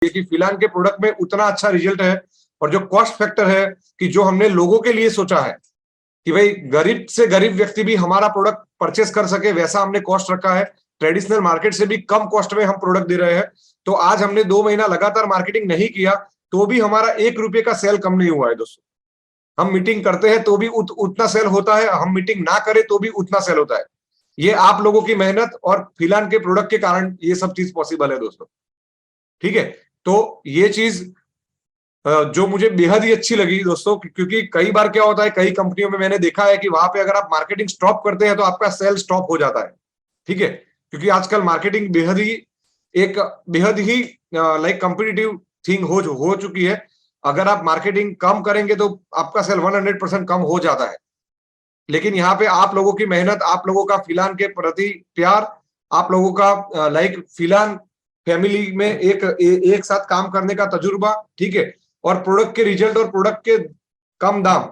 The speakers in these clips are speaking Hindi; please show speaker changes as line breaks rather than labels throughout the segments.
कि फिलहाल के प्रोडक्ट में उतना अच्छा रिजल्ट है और जो कॉस्ट फैक्टर है कि जो हमने लोगों के लिए सोचा है कि भाई गरीब से गरीब व्यक्ति भी हमारा प्रोडक्ट परचेस कर सके, वैसा हमने कॉस्ट रखा है। ट्रेडिशनल मार्केट से भी कम कॉस्ट में हम प्रोडक्ट दे रहे हैं। तो आज हमने 2 महीना लगातार मार्केटिंग नहीं किया तो भी हमारा 1 रुपए का सेल कम नहीं हुआ है दोस्तों। हम मीटिंग करते हैं तो भी उतना सेल होता है, हम मीटिंग ना करें तो भी उतना सेल होता है। ये आप लोगों की मेहनत और फिलहाल के प्रोडक्ट के कारण ये सब चीज पॉसिबल है दोस्तों। ठीक है, तो ये चीज जो मुझे बेहद ही अच्छी लगी दोस्तों, क्योंकि कई बार क्या होता है, कई कंपनियों में मैंने देखा है कि वहां पे अगर आप मार्केटिंग स्टॉप करते हैं तो आपका सेल स्टॉप हो जाता है। ठीक है, क्योंकि आजकल मार्केटिंग बेहद ही लाइक कॉम्पिटिटिव थिंग हो चुकी है। अगर आप मार्केटिंग कम करेंगे तो आपका सेल 100% कम हो जाता है। लेकिन यहाँ पे आप लोगों की मेहनत, आप लोगों का फिलहाल के प्रति प्यार, आप लोगों का लाइक फिलहाल फैमिली में एक साथ काम करने का तजुर्बा, ठीक है, और प्रोडक्ट के रिजल्ट और प्रोडक्ट के कम दाम,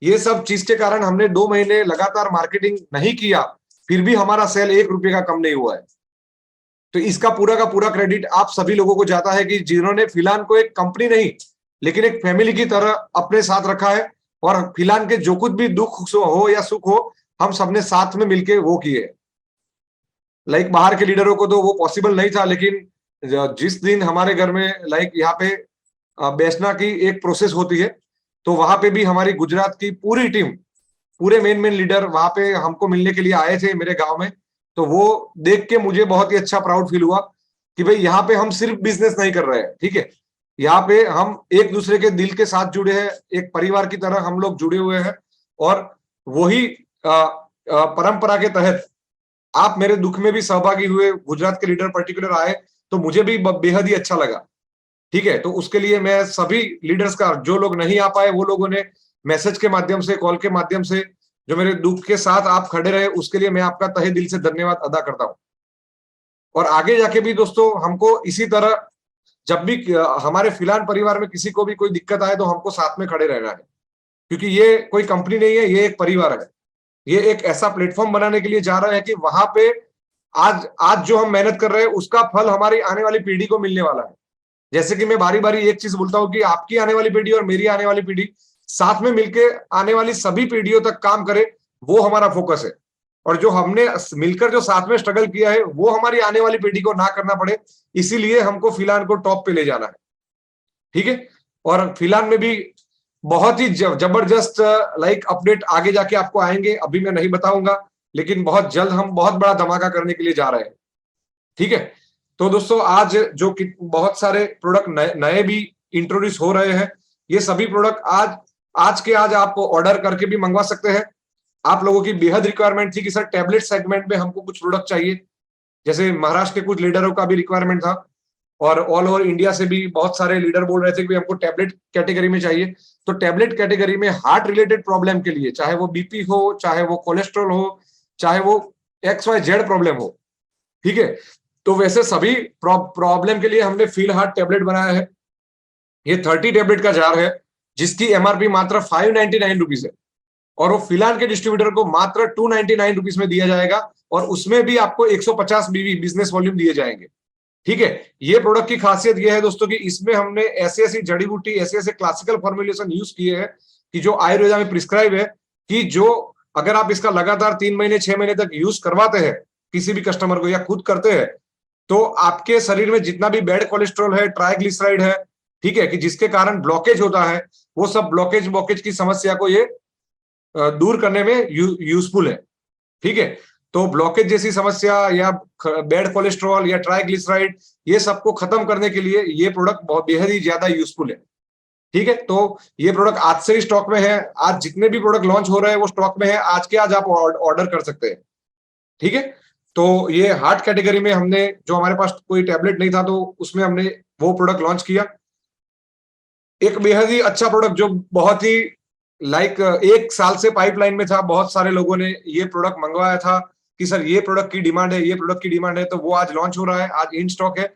ये सब चीज के कारण हमने 2 महीने लगातार मार्केटिंग नहीं किया, फिर भी हमारा सेल 1 रुपए का कम नहीं हुआ है। तो इसका पूरा का पूरा क्रेडिट आप सभी लोगों को जाता है कि जिन्होंने फिलहाल को एक कंपनी नहीं लेकिन एक फैमिली की तरह अपने साथ रखा है और फिलहाल के जो कुछ भी दुख हो या सुख हो, हम सबने साथ में मिलके वो किए। लाइक बाहर के लीडरों को तो वो पॉसिबल नहीं था, लेकिन जिस दिन हमारे घर में लाइक यहाँ पे बेचना की एक प्रोसेस होती है, तो वहां पे भी हमारी गुजरात की पूरी टीम, पूरे मेन लीडर वहां पे हमको मिलने के लिए आए थे मेरे गांव में। तो वो देख के मुझे बहुत ही अच्छा प्राउड फील हुआ कि भाई यहाँ पे हम सिर्फ बिजनेस नहीं कर रहे हैं, ठीक है, यहाँ पे हम एक दूसरे के दिल के साथ जुड़े हैं, एक परिवार की तरह हम लोग जुड़े हुए हैं। और वही परंपरा के तहत आप मेरे दुख में भी सहभागी हुए, गुजरात के लीडर पर्टिकुलर आए, तो मुझे भी बेहद ही अच्छा लगा। ठीक है, तो उसके लिए मैं सभी लीडर्स का, जो लोग नहीं आ पाए वो लोगों ने मैसेज के माध्यम से, कॉल के माध्यम से जो मेरे दुख के साथ आप खड़े रहे, उसके लिए मैं आपका तहे दिल से धन्यवाद अदा करता हूं। और आगे जाके भी दोस्तों हमको इसी तरह, जब भी हमारे फिलहाल परिवार में किसी को भी कोई दिक्कत आए तो हमको साथ में खड़े रहना है, क्योंकि ये कोई कंपनी नहीं है, ये एक परिवार है। ये एक ऐसा प्लेटफॉर्म बनाने के लिए जा रहा है कि वहां पे आज आज जो हम मेहनत कर रहे हैं उसका फल हमारी आने वाली पीढ़ी को मिलने वाला है। जैसे कि मैं बारी बारी एक चीज बोलता हूँ कि आपकी आने वाली पीढ़ी और मेरी आने वाली पीढ़ी साथ में मिलके आने वाली सभी पीढ़ियों तक काम करे, वो हमारा फोकस है। और जो हमने मिलकर जो साथ में स्ट्रगल किया है वो हमारी आने वाली पीढ़ी को ना करना पड़े, इसीलिए हमको फिलहाल को टॉप पे ले जाना है। ठीक है, और फिलहाल में भी बहुत ही जबरदस्त लाइक अपडेट आगे जाके आपको आएंगे, अभी मैं नहीं बताऊंगा, लेकिन बहुत जल्द हम बहुत बड़ा धमाका करने के लिए जा रहे हैं। ठीक है, तो दोस्तों आज जो कि बहुत सारे प्रोडक्ट नए भी इंट्रोड्यूस हो रहे हैं, ये सभी प्रोडक्ट आज के आज आप ऑर्डर करके भी मंगवा सकते हैं। आप लोगों की बेहद रिक्वायरमेंट थी कि सर टैबलेट सेगमेंट में हमको कुछ प्रोडक्ट चाहिए, जैसे महाराष्ट्र के कुछ लीडरों का भी रिक्वायरमेंट था और ऑल ओवर इंडिया से भी बहुत सारे लीडर बोल रहे थे कि हमको टैबलेट कैटेगरी में चाहिए। तो टैबलेट कैटेगरी में हार्ट रिलेटेड प्रॉब्लम के लिए, चाहे वो बीपी हो, चाहे वो कोलेस्ट्रॉल हो, चाहे वो XYZ प्रॉब्लम हो, ठीक है, तो वैसे सभी प्रॉब्लम के लिए हमने फील हार्ट टैबलेट बनाया है। ये 30 टैबलेट का जार है जिसकी MRP मात्र 599 रुपीज है और वो फिलहाल के डिस्ट्रीब्यूटर को मात्र 299 रुपीज में दिया जाएगा और उसमें भी आपको 150 BV बिजनेस वॉल्यूम दिए जाएंगे। ठीक है, ये प्रोडक्ट की खासियत ये है दोस्तों कि इसमें हमने ऐसी ऐसी जड़ी बूटी, ऐसे ऐसे क्लासिकल फॉर्मुलेशन यूज किए हैं कि जो आयुर्वेदा में प्रिस्क्राइब है, कि जो अगर आप इसका लगातार 3 महीने 6 महीने तक यूज करवाते हैं किसी भी कस्टमर को या खुद करते हैं, तो आपके शरीर में जितना भी बैड कोलेस्ट्रॉल है, ट्राइग्लिसराइड है, ठीक है, कि जिसके कारण ब्लॉकेज होता है, वो सब ब्लॉकेज की समस्या को ये दूर करने में यूजफुल है। ठीक है, तो ब्लॉकेज जैसी समस्या या बैड कोलेस्ट्रॉल या ट्राइग्लिसराइड, ये सबको खत्म करने के लिए ये प्रोडक्ट बहुत बेहद ही ज्यादा यूजफुल है। ठीक है, तो ये प्रोडक्ट आज से ही स्टॉक में है, आज जितने भी प्रोडक्ट लॉन्च हो रहे हैं वो स्टॉक में है, आज के आज आप ऑर्डर कर सकते हैं। ठीक है, तो ये हार्ट कैटेगरी में हमने, जो हमारे पास कोई टैबलेट नहीं था तो उसमें हमने वो प्रोडक्ट लॉन्च किया, एक बेहद ही अच्छा प्रोडक्ट जो बहुत ही लाइक 1 साल से पाइपलाइन में था। बहुत सारे लोगों ने ये प्रोडक्ट मंगवाया था कि सर ये प्रोडक्ट की डिमांड है, ये प्रोडक्ट की डिमांड है, तो वो आज लॉन्च हो रहा है, आज इन स्टॉक है।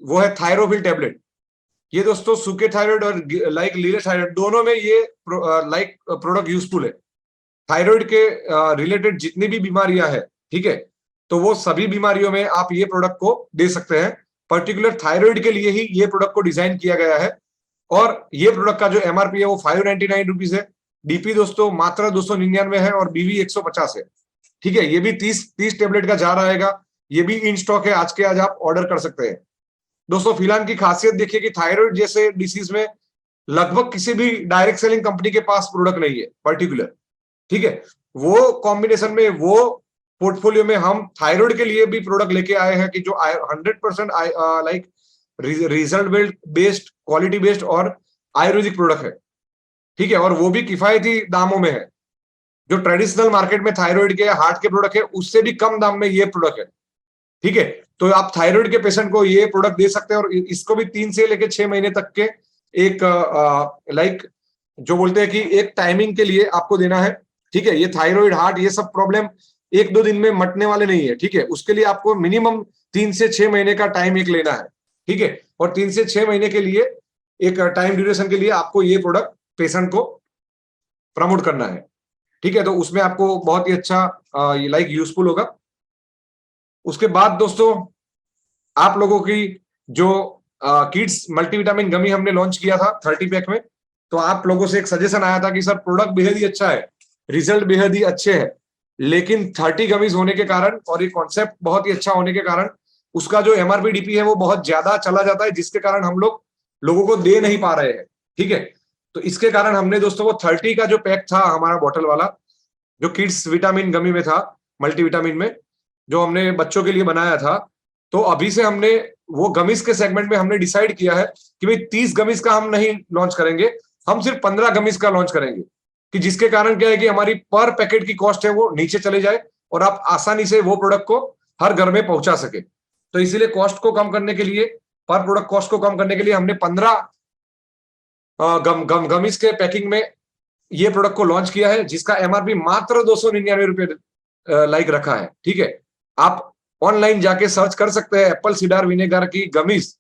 वो है थायरोविल टैबलेट। ये दोस्तों सूखे थायराइड और लाइक लीले थायराइड दोनों में ये लाइक प्रोडक्ट यूजफुल है। थायराइड के रिलेटेड जितनी भी बीमारियां हैं, ठीक है, तो वो सभी बीमारियों में आप ये प्रोडक्ट को दे सकते हैं पर्टिकुलर थायराइड के लिए ही ये प्रोडक्ट को डिजाइन किया गया है। और ये प्रोडक्ट का जो एमआरपी है वो 599 रुपीज है। डीपी दोस्तों मात्र 299 है और बीवी 150 है। ठीक है, ये भी 30 टेबलेट का जार आएगा। ये भी इन स्टॉक है, आज के आज आप ऑर्डर कर सकते हैं। दोस्तों फिलहाल की खासियत देखिए कि थायराइड जैसे डिसीज में लगभग किसी भी डायरेक्ट सेलिंग कंपनी के पास प्रोडक्ट नहीं है पर्टिकुलर। ठीक है, वो कॉम्बिनेशन में वो पोर्टफोलियो में हम थायराइड के लिए भी प्रोडक्ट लेके आए हैं कि जो 100% like result based, quality based और आयुर्वेदिक प्रोडक्ट है। ठीक है, और वो भी किफायती दामों में है। जो ट्रेडिशनल मार्केट में थायराइड के हार्ट के प्रोडक्ट है उससे भी कम दाम में ये प्रोडक्ट है। ठीक है, तो आप थायराइड के पेशेंट को ये प्रोडक्ट दे सकते हैं और इसको भी 3 से लेकर 6 महीने तक के एक लाइक जो बोलते हैं कि एक टाइमिंग के लिए आपको देना है। ठीक है, ये थायराइड हार्ट ये सब प्रॉब्लम 1-2 दिन में मटने वाले नहीं है। ठीक है, उसके लिए आपको मिनिमम 3 से 6 महीने का टाइम एक लेना है। ठीक है, और 3 से 6 महीने के लिए एक टाइम ड्यूरेशन के लिए आपको ये प्रोडक्ट पेशेंट को प्रमोट करना है। ठीक है, तो उसमें आपको बहुत ही अच्छा लाइक यूजफुल होगा। उसके बाद दोस्तों आप लोगों की जो किड्स मल्टीविटामिन गमी हमने लॉन्च किया था 30 पैक में, तो आप लोगों से एक सजेशन आया था कि सर प्रोडक्ट बेहद ही अच्छा है, रिजल्ट बेहद ही अच्छे हैं, लेकिन 30 गमीज होने के कारण और ये कॉन्सेप्ट बहुत ही अच्छा होने के कारण उसका जो एमआरपी डीपी है वो बहुत ज्यादा चला जाता है, जिसके कारण हम लोग लोगों को दे नहीं पा रहे हैं। ठीक है, तो इसके कारण हमने दोस्तों वो 30 का जो पैक था हमारा बॉटल वाला, जो किड्स विटामिन गमी में था, मल्टीविटामिन में, जो हमने बच्चों के लिए बनाया था, तो अभी से हमने वो गमीज के सेगमेंट में हमने डिसाइड किया है कि भाई 30 गमीज का हम नहीं लॉन्च करेंगे, हम सिर्फ 15 गमीज का लॉन्च करेंगे। कि जिसके कारण क्या है कि हमारी पर पैकेट की कॉस्ट है वो नीचे चले जाए और आप आसानी से वो प्रोडक्ट को हर घर में पहुंचा सके। तो इसीलिए कॉस्ट को कम करने के लिए, पर प्रोडक्ट कॉस्ट को कम करने के लिए हमने 15 गमीज के पैकिंग में ये प्रोडक्ट को लॉन्च किया है, जिसका एमआरपी मात्र 299 रुपए लाइक रखा है। ठीक है, आप ऑनलाइन जाके सर्च कर सकते हैं एप्पल सीडर विनेगर की गमीज,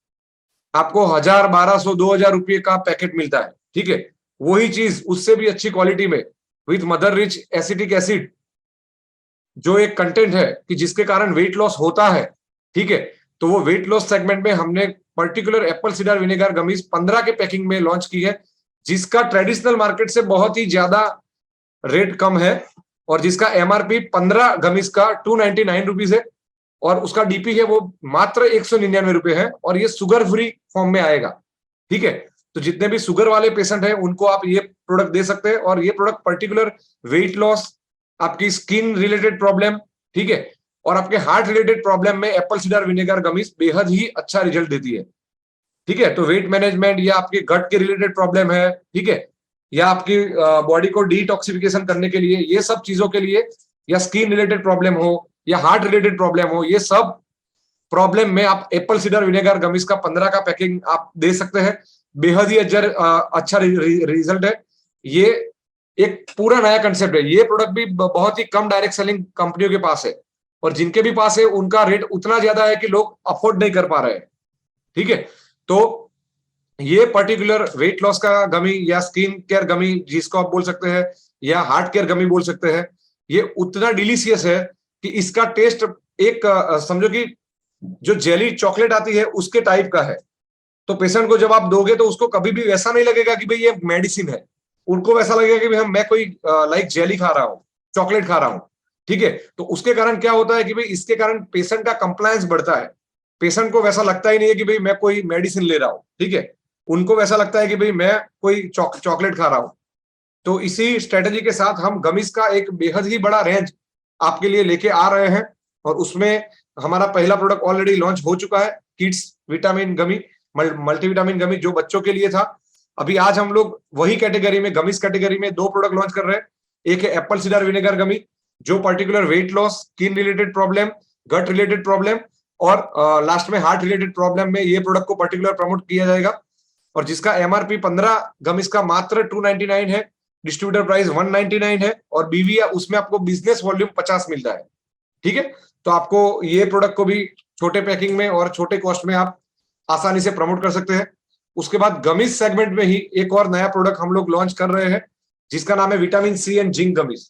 आपको 1000, 1200, 2000 रुपये का पैकेट मिलता है। ठीक है, वही चीज उससे भी अच्छी क्वालिटी में with mother rich acetic acid, जो एक कंटेंट है कि जिसके कारण वेट लॉस होता है। ठीक है, तो वो वेट लॉस सेगमेंट में हमने particular Apple cedar vinegar gummies 15 के पैकिंग में लॉन्च की है, जिसका ट्रेडिशनल मार्केट से बहुत ही ज्यादा रेट कम है और जिसका एमआरपी 15 गमीज का 299 रुपीज है और उसका डीपी है वो मात्र 199 रुपए है और ये शुगर फ्री फॉर्म में आएगा। ठीक है, तो जितने भी शुगर वाले पेशेंट हैं उनको आप ये प्रोडक्ट दे सकते हैं और ये प्रोडक्ट पर्टिकुलर वेट लॉस, आपकी स्किन रिलेटेड प्रॉब्लम, ठीक है, और आपके हार्ट रिलेटेड प्रॉब्लम में एप्पल सीडर विनेगर गमीज बेहद ही अच्छा रिजल्ट देती है। ठीक है, तो वेट मैनेजमेंट या आपके गट के रिलेटेड प्रॉब्लम है, ठीक है, या आपकी बॉडी को डिटॉक्सिफिकेशन करने के लिए, ये सब चीजों के लिए, या स्किन रिलेटेड प्रॉब्लम हो या हार्ट रिलेटेड प्रॉब्लम हो, ये सब प्रॉब्लम में आप एप्पल सीडर विनेगर गमीज का 15 का पैकिंग आप दे सकते हैं। बेहद ही अच्छा रिजल्ट है। ये एक पूरा नया कंसेप्ट है। ये प्रोडक्ट भी बहुत ही कम डायरेक्ट सेलिंग कंपनियों के पास है और जिनके भी पास है उनका रेट उतना ज्यादा है कि लोग अफोर्ड नहीं कर पा रहे हैं। ठीक है, तो ये पर्टिकुलर वेट लॉस का गमी या स्किन केयर गमी जिसको आप बोल सकते हैं या हार्ट केयर गमी बोल सकते हैं, ये उतना डिलीशियस है कि इसका टेस्ट एक समझो कि जो जेली चॉकलेट आती है उसके टाइप का है। तो पेशेंट को जब आप दोगे तो उसको कभी भी वैसा नहीं लगेगा कि भाई ये मेडिसिन है, उनको वैसा लगेगा कि भाई मैं कोई लाइक जेली खा रहा हूँ, चॉकलेट खा रहा हूँ। ठीक है, तो उसके कारण क्या होता है कि भाई इसके कारण पेशेंट का कंप्लायंस बढ़ता है। पेशेंट को वैसा लगता ही नहीं है कि भाई मैं कोई मेडिसिन ले रहा हूँ। ठीक है, उनको वैसा लगता है कि भाई मैं कोई चॉकलेट खा रहा हूँ। तो इसी स्ट्रेटेजी के साथ हम गमीज का एक बेहद ही बड़ा रेंज आपके लिए लेके आ रहे हैं और उसमें हमारा पहला प्रोडक्ट ऑलरेडी लॉन्च हो चुका है, किड्स विटामिन गमी, मल्टीविटामिन गमी, जो बच्चों के लिए था। अभी आज हम लोग वही कैटेगरी में, गमीज कैटेगरी में 2 प्रोडक्ट लॉन्च कर रहे हैं। एक है एप्पल सीडर विनेगर गमी, जो particular weight loss, skin related problem, gut related problem और लास्ट में हार्ट रिलेटेड प्रॉब्लम में ये प्रोडक्ट को पर्टिकुलर प्रमोट किया जाएगा और जिसका एमआरपी 15 गमीज का मात्र 299 है, डिस्ट्रीब्यूटर प्राइस 199 है और बीवी उसमें आपको बिजनेस वॉल्यूम 50 मिलता है। ठीक है, तो आपको ये प्रोडक्ट को भी छोटे पैकिंग में और छोटे कॉस्ट में आप आसानी से प्रमोट कर सकते हैं। उसके बाद गमीज सेगमेंट में ही एक और नया प्रोडक्ट हम लोग लॉन्च कर रहे हैं जिसका नाम है vitamin C and zinc gummies.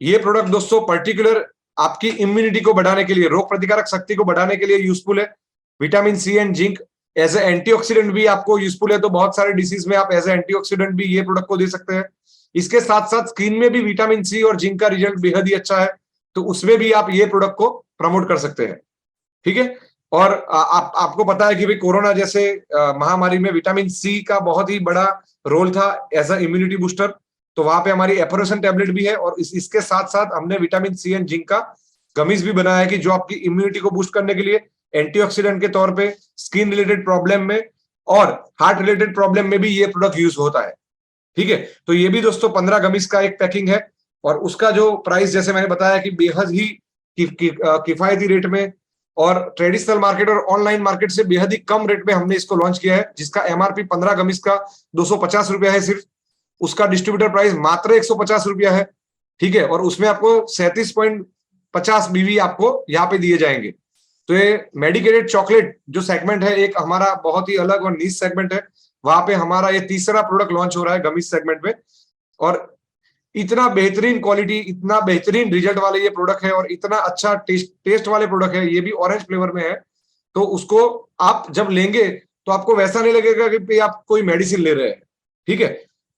ये प्रोडक्ट दोस्तों पर्टिकुलर आपकी इम्यूनिटी को बढ़ाने के लिए, रोग प्रतिकारक शक्ति को बढ़ाने के लिए यूजफुल है। Vitamin C and zinc as a antioxidant भी आपको यूजफुल है, तो बहुत सारे डिसीज में आप एज ए एंटीऑक्सीडेंट भी ये प्रोडक्ट को दे सकते हैं। इसके साथ साथ स्किन में भी विटामिन सी और जिंक का रिजल्ट बेहद ही अच्छा है, तो उसमें भी आप ये प्रोडक्ट को प्रमोट कर सकते हैं। ठीक है। और आपको पता है कि भाई कोरोना जैसे महामारी में विटामिन सी का बहुत ही बड़ा रोल था एज अ इम्यूनिटी बूस्टर, तो वहां पे हमारी एपोरेशन टैबलेट भी है, और इसके साथ साथ हमने विटामिन सी एंड जिंक का गमीज भी बनाया है कि जो आपकी इम्यूनिटी को बूस्ट करने के लिए एंटीऑक्सीडेंट के तौर पे स्किन रिलेटेड प्रॉब्लम में और हार्ट रिलेटेड प्रॉब्लम में भी ये प्रोडक्ट यूज होता है। ठीक है। तो ये भी दोस्तों 15 गमीज का एक पैकिंग है, और उसका जो प्राइस जैसे मैंने बताया कि बेहद ही किफायती रेट में और ट्रेडिशनल मार्केट और ऑनलाइन मार्केट से बेहद ही कम रेट में हमने इसको लॉन्च किया है, जिसका एमआरपी 15 गमीज का 250 रुपया है सिर्फ। उसका डिस्ट्रीब्यूटर प्राइस मात्र 150 रुपया है। ठीक है। और उसमें आपको 37.50 बीवी आपको यहाँ पे दिए जाएंगे। तो ये मेडिकेटेड चॉकलेट जो सेगमेंट है, एक हमारा बहुत ही अलग और नीश सेगमेंट है, वहां पे हमारा ये तीसरा प्रोडक्ट लॉन्च हो रहा है गमीज सेगमेंट में। और इतना बेहतरीन क्वालिटी, इतना बेहतरीन रिजल्ट वाले ये प्रोडक्ट है, और इतना अच्छा टेस्ट वाले प्रोडक्ट है, ये भी ऑरेंज फ्लेवर में है। तो उसको आप जब लेंगे तो आपको वैसा नहीं लगेगा कि आप कोई मेडिसिन ले रहे हैं। ठीक है।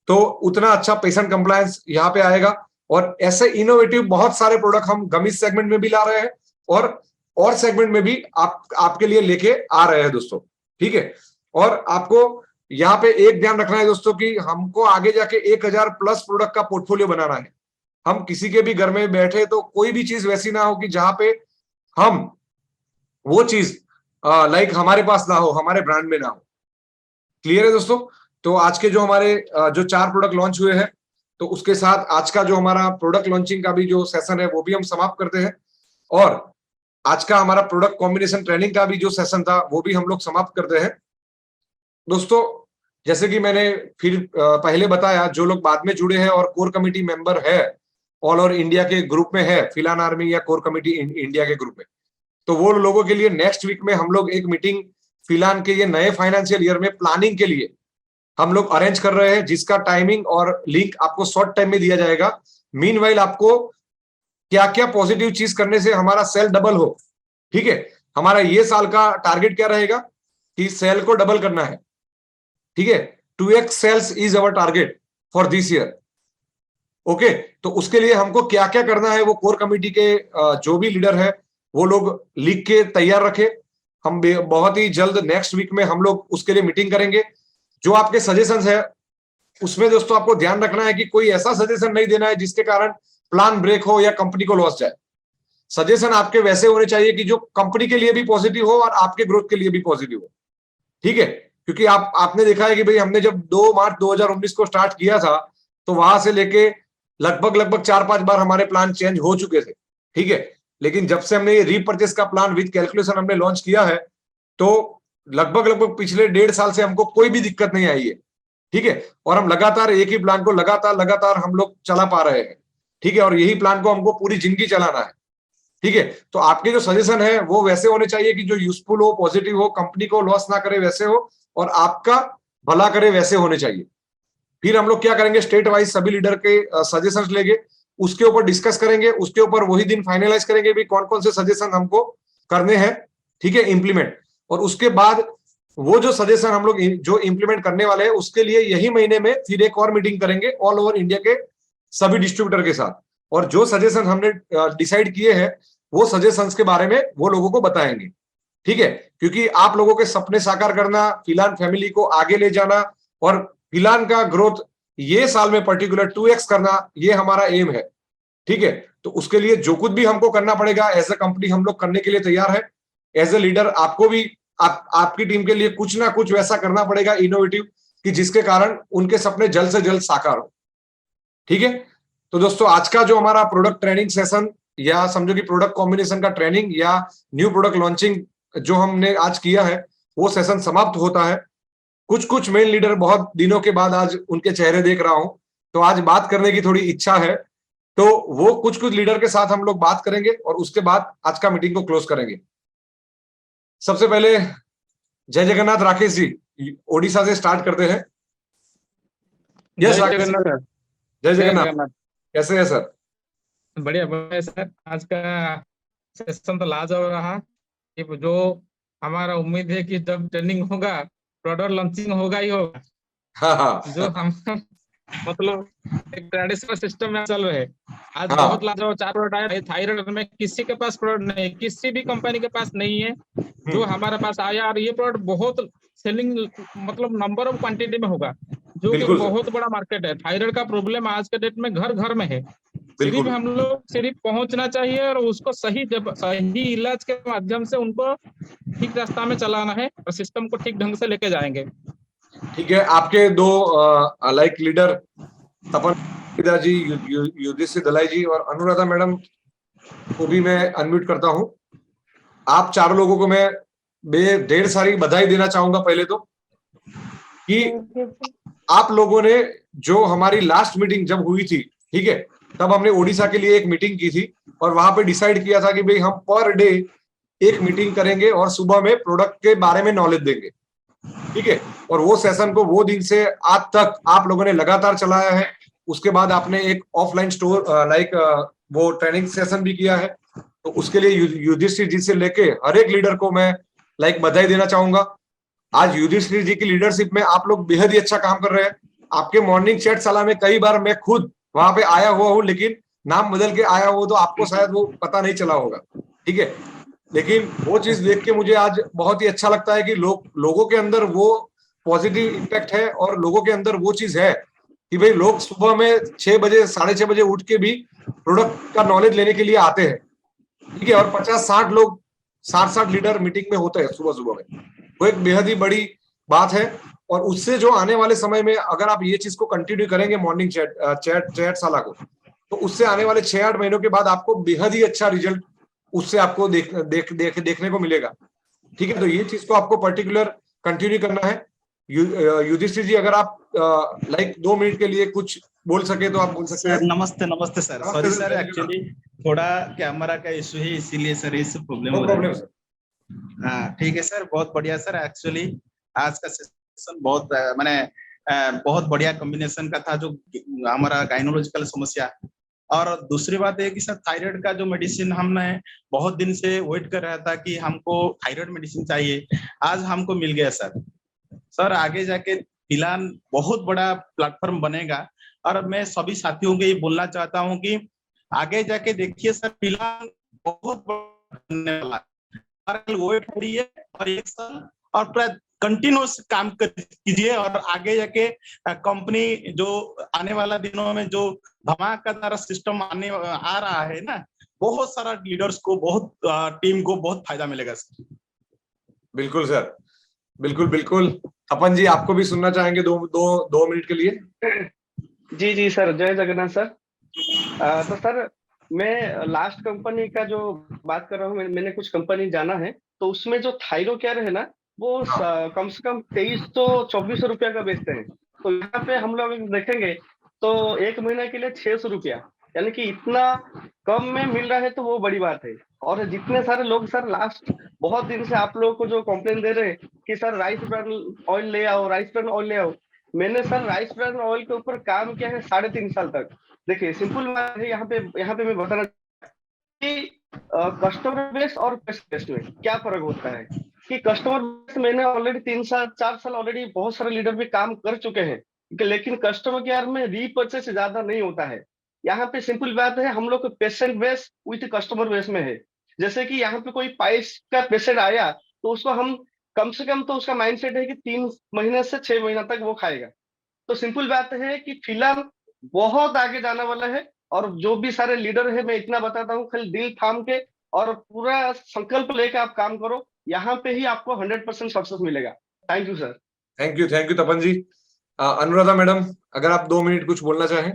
तो उतना अच्छा पेशेंट कंप्लायंस यहाँ पे आएगा, और ऐसे इनोवेटिव बहुत सारे प्रोडक्ट हम गमीज सेगमेंट में भी ला रहे हैं, और सेगमेंट में भी आपके लिए लेके आ रहे हैं दोस्तों। ठीक है। और आपको यहाँ पे एक ध्यान रखना है दोस्तों कि हमको आगे जाके 1000 प्लस प्रोडक्ट का पोर्टफोलियो बनाना है। हम किसी के भी घर में बैठे तो कोई भी चीज वैसी ना हो कि जहां पे हम वो चीज लाइक हमारे पास ना हो, हमारे ब्रांड में ना हो। क्लियर है दोस्तों। तो आज के जो हमारे जो 4 प्रोडक्ट लॉन्च हुए हैं, तो उसके साथ आज का जो हमारा प्रोडक्ट लॉन्चिंग का भी जो सेशन है वो भी हम समाप्त करते हैं, और आज का हमारा प्रोडक्ट कॉम्बिनेशन ट्रेनिंग का भी जो सेशन था वो भी हम लोग समाप्त करते हैं। दोस्तों जैसे कि मैंने फिर पहले बताया, जो लोग बाद में जुड़े हैं और कोर कमेटी मेंबर है, ऑल ओवर इंडिया के ग्रुप में है, फिलान आर्मी या कोर कमेटी इंडिया के ग्रुप में, तो वो लोगों के लिए नेक्स्ट वीक में हम लोग एक मीटिंग फिलान के ये नए फाइनेंशियल ईयर में प्लानिंग के लिए हम लोग अरेंज कर रहे हैं, जिसका टाइमिंग और लिंक आपको शॉर्ट टाइम में दिया जाएगा। मीनवाइल आपको क्या क्या पॉजिटिव चीज करने से हमारा सेल डबल हो। ठीक है। हमारा ये साल का टारगेट क्या रहेगा कि सेल को डबल करना है। ठीक है। 2x sales is our target for this year. Okay. तो उसके लिए हमको क्या क्या करना है वो कोर कमेटी के जो भी लीडर है वो लोग लिख के तैयार रखे। हम बहुत ही जल्द नेक्स्ट वीक में हम लोग उसके लिए मीटिंग करेंगे। जो आपके सजेशंस है उसमें दोस्तों आपको ध्यान रखना है कि कोई ऐसा सजेशन नहीं देना है जिसके कारण प्लान ब्रेक हो या कंपनी को लॉस जाए। सजेशन आपके वैसे होने चाहिए कि जो कंपनी के लिए भी पॉजिटिव हो और आपके ग्रोथ के लिए भी पॉजिटिव हो। ठीक है। क्योंकि आपने देखा है कि भाई हमने जब 2 मार्च 2019 को स्टार्ट किया था, तो वहां से लेके लगभग 4-5 बार हमारे प्लान चेंज हो चुके थे। ठीक है। लेकिन जब से हमने ये रीपरचेस का प्लान विद कैलकुलेशन हमने लॉन्च किया है, तो लगभग पिछले 1.5 साल से हमको कोई भी दिक्कत नहीं आई है। ठीक है। और हम लगातार एक ही प्लान को लगातार हम लोग चला पा रहे हैं। ठीक है। और यही प्लान को हमको पूरी जिंदगी चलाना है। ठीक है। तो आपके जो सजेशन है वो वैसे होने चाहिए कि जो यूजफुल हो, पॉजिटिव हो, कंपनी को लॉस ना करे वैसे हो, और आपका भला करे वैसे होने चाहिए। फिर हम लोग क्या करेंगे, स्टेट वाइज सभी लीडर के सजेशंस लेंगे, उसके ऊपर डिस्कस करेंगे, उसके ऊपर वही दिन फाइनलाइज करेंगे भी कौन कौन से सजेशन हमको करने हैं। ठीक है, इंप्लीमेंट। और उसके बाद वो जो सजेशन हम लोग जो इंप्लीमेंट करने वाले हैं उसके लिए यही महीने में फिर एक और मीटिंग करेंगे ऑल ओवर इंडिया के सभी डिस्ट्रीब्यूटर के साथ, और जो सजेशन हमने डिसाइड किए हैं वो सजेशंस के बारे में वो लोगों को बताएंगे। ठीक है। क्योंकि आप लोगों के सपने साकार करना, फिलान फैमिली को आगे ले जाना और फिलान का ग्रोथ ये साल में पर्टिकुलर 2x करना, ये हमारा एम है। ठीक है। तो उसके लिए जो कुछ भी हमको करना पड़ेगा एज ए कंपनी हम लोग करने के लिए तैयार है। एज ए लीडर आपको भी आपकी टीम के लिए कुछ ना कुछ वैसा करना पड़ेगा इनोवेटिव कि जिसके कारण उनके सपने जल्द से जल्द साकार हो। ठीक है। तो दोस्तों आज का जो हमारा प्रोडक्ट ट्रेनिंग सेशन या समझो कि प्रोडक्ट कॉम्बिनेशन का ट्रेनिंग या न्यू प्रोडक्ट लॉन्चिंग जो हमने आज किया है वो सेशन समाप्त होता है। कुछ कुछ मेन लीडर बहुत दिनों के बाद आज उनके चेहरे देख रहा हूं, तो आज बात करने की थोड़ी इच्छा है, तो वो कुछ कुछ लीडर के साथ हम लोग बात करेंगे और उसके बाद आज का मीटिंग को क्लोज करेंगे। सबसे पहले जय जगन्नाथ राकेश जी, ओडिशा से स्टार्ट करते हैं। यस
जय
राकेश जी,
जगन्नाथ सर।
जय
जय
जगन्नाथ।
जगन्नाथ।
कैसे है सर?
बढ़िया बढ़िया सर। आज का सेशन तो लाजवाब रहा। कि जो हमारा उम्मीद है कि जब ट्रेनिंग होगा, प्रोडक्ट लॉन्चिंग होगा ही होगा।
हाँ हाँ
जो हम मतलब एक ट्रेडिशनल सिस्टम में चल रहे हैं। आज बहुत
हाँ।
लाजवाब चार प्रोडक्ट आया है। थायराइड में किसी के पास प्रोडक्ट नहीं है, किसी भी कंपनी के पास नहीं है। जो
हम्म।
हमारे पास आया, और ये प्रोडक्ट बहुत सेलिंग, मतलब नंबर ऑफ क्वांटिटी में होगा। जो कि
बिल्कुल सर।
बहुत बड़ा मार्केट है। थायराइड का प्रॉब्लम आज के डेट में घर घर में है। सिर्फ
बिल्कुल।
हम लोग सिर्फ पहुंचना चाहिए और उसको सही इलाज के माध्यम से उनको ठीक रास्ता में चलाना है, और सिस्टम को ठीक ढंग से लेके जाएंगे।
ठीक है, आपके दो लाइक लीडर तपन जी, युधिष्ठिर दलाई जी और अनुराधा मैडम को भी मैं अनम्यूट करता हूं। आप चारों लोगों को मैं ढेर सारी बधाई देना चाहूंगा पहले तो, कि
थैंक यू सर।
आप लोगों ने जो हमारी लास्ट मीटिंग जब हुई थी, ठीक है, तब हमने ओडिशा के लिए एक मीटिंग की थी और वहां पे डिसाइड किया था कि भाई हम पर डे एक मीटिंग करेंगे और सुबह में प्रोडक्ट के बारे में नॉलेज देंगे, ठीक है। और वो सेशन को वो दिन से आज तक आप लोगों ने लगातार चलाया है। उसके बाद आपने एक ऑफलाइन स्टोर लाइक वो ट्रेनिंग सेशन भी किया है। तो उसके लिए युधिष्ठिर जी से लेके हर एक लीडर को मैं लाइक बधाई देना चाहूंगा। आज युधिष्ठिर जी की लीडरशिप में आप लोग बेहद ही अच्छा काम कर रहे हैं। आपके मॉर्निंग चैट सलाह में कई बार मैं खुद वहां पे आया हुआ हूँ, लेकिन नाम बदल के आया हुआ तो आपको शायद वो पता नहीं चला होगा, ठीक है। लेकिन वो चीज देख के मुझे आज बहुत ही अच्छा लगता है कि लोगों के अंदर वो पॉजिटिव इम्पैक्ट है और लोगों के अंदर वो चीज है कि भाई लोग सुबह में 6 बजे 6:30 बजे उठ के भी प्रोडक्ट का नॉलेज लेने के लिए आते हैं, ठीक है। और 50-60 लोग, 60-60 लीडर मीटिंग में होते हैं सुबह सुबह में। वो एक बेहद ही बड़ी बात है। और उससे जो आने वाले समय में अगर आप ये चीज को कंटिन्यू करेंगे मॉर्निंग चैट चैट चैट साला को, तो उससे आने वाले 6-8 महीनों के बाद आपको बेहद ही अच्छा रिजल्ट उससे आपको देखने को मिलेगा, ठीक है। तो ये चीज को आपको पर्टिकुलर कंटिन्यू करना है। युधिष्ठिर जी, अगर आप लाइक 2 मिनट के लिए कुछ बोल सके तो आप बोल सकते
सर
हैं।
नमस्ते, नमस्ते सर।
नमस्ते
सॉरी
सर,
सर,
जय जगन्नाथ।
एक्चुअली थोड़ा कैमरा का इशू है, इसीलिए सर इससे प्रॉब्लम
नो
हो रहा
प्रॉब्लम
है।
सर।
हाँ ठीक है सर, बहुत बढ़िया सर। एक्चुअली आज का सेशन बहुत मैंने बहुत बढ़िया कॉम्बिनेशन का था, जो हमारा गाइनोलॉजिकल समस्या। और दूसरी बात है कि सर थायराइड का जो मेडिसिन हमने बहुत दिन से वेट कर रहा था कि हमको थायराइड मेडिसिन चाहिए, आज हमको मिल गया सर। सर आगे जाके फिलहाल बहुत बड़ा प्लेटफॉर्म बनेगा। और मैं सभी साथियों को ये बोलना चाहता हूँ कि आगे जाके देखिए सर, फिलहाल बहुत बड़ा बनने वाला है। वेट करिए और एक साल और पूरा कंटिन्यूस काम कीजिए, और आगे जाके कंपनी जो आने वाला दिनों में जो धमाकेदार सिस्टम आ रहा है ना, बहुत सारा लीडर्स को, बहुत टीम को बहुत फायदा मिलेगा सर।
बिल्कुल सर, बिल्कुल बिल्कुल। अपन जी, आपको भी सुनना चाहेंगे 2 मिनट के लिए।
जी जी सर, जय जगन्नाथ सर। तो सर, मैं लास्ट कंपनी का जो बात कर रहा हूँ, मैंने कुछ कंपनी जाना है। तो उसमें जो थायरो केयर है ना, वो
हाँ।
कम से कम 2324 रुपया का बेचते हैं। तो यहाँ पे हम लोग देखेंगे तो एक महीने के लिए 600 रुपया, यानी कि इतना कम में मिल रहा है, तो वो बड़ी बात है। और जितने सारे लोग सर लास्ट बहुत दिन से आप लोगों को जो कंप्लेन दे रहे हैं कि सर राइस ब्रांड ऑयल ले आओ, राइस ब्रांड ऑयल ले आओ, मैंने सर राइस ब्रांड ऑयल के ऊपर काम किया है 3.5 साल तक। देखिए सिंपल बात है, यहाँ पे मैं बताना कि कस्टमर बेस और पेस्ट बेस में क्या फर्क होता है। कि कस्टमर बेस मैंने ऑलरेडी 3 साल 4 साल ऑलरेडी बहुत सारे लीडर भी काम कर चुके हैं, लेकिन कस्टमर केयर में रीपर्चेस ज्यादा नहीं होता है। यहाँ पे सिंपल बात है, हम लोग को patient base with customer base में है। जैसे कि यहाँ पे कोई पाइल्स का पेशेंट आया, तो उसको हम कम से कम, तो उसका माइंडसेट है कि 3 महीने से 6 महीना तक वो खाएगा। तो सिंपल बात है कि फिलहाल बहुत आगे जाने वाला है। और जो भी सारे लीडर है, मैं इतना बताता हूँ, खाली दिल थाम के और पूरा संकल्प लेके आप काम करो, यहाँ पे ही आपको 100% सक्सेस मिलेगा। Thank you sir.
Thank you Tapan ji. Anuradha madam, अगर आप 2 मिनट कुछ बोलना चाहें।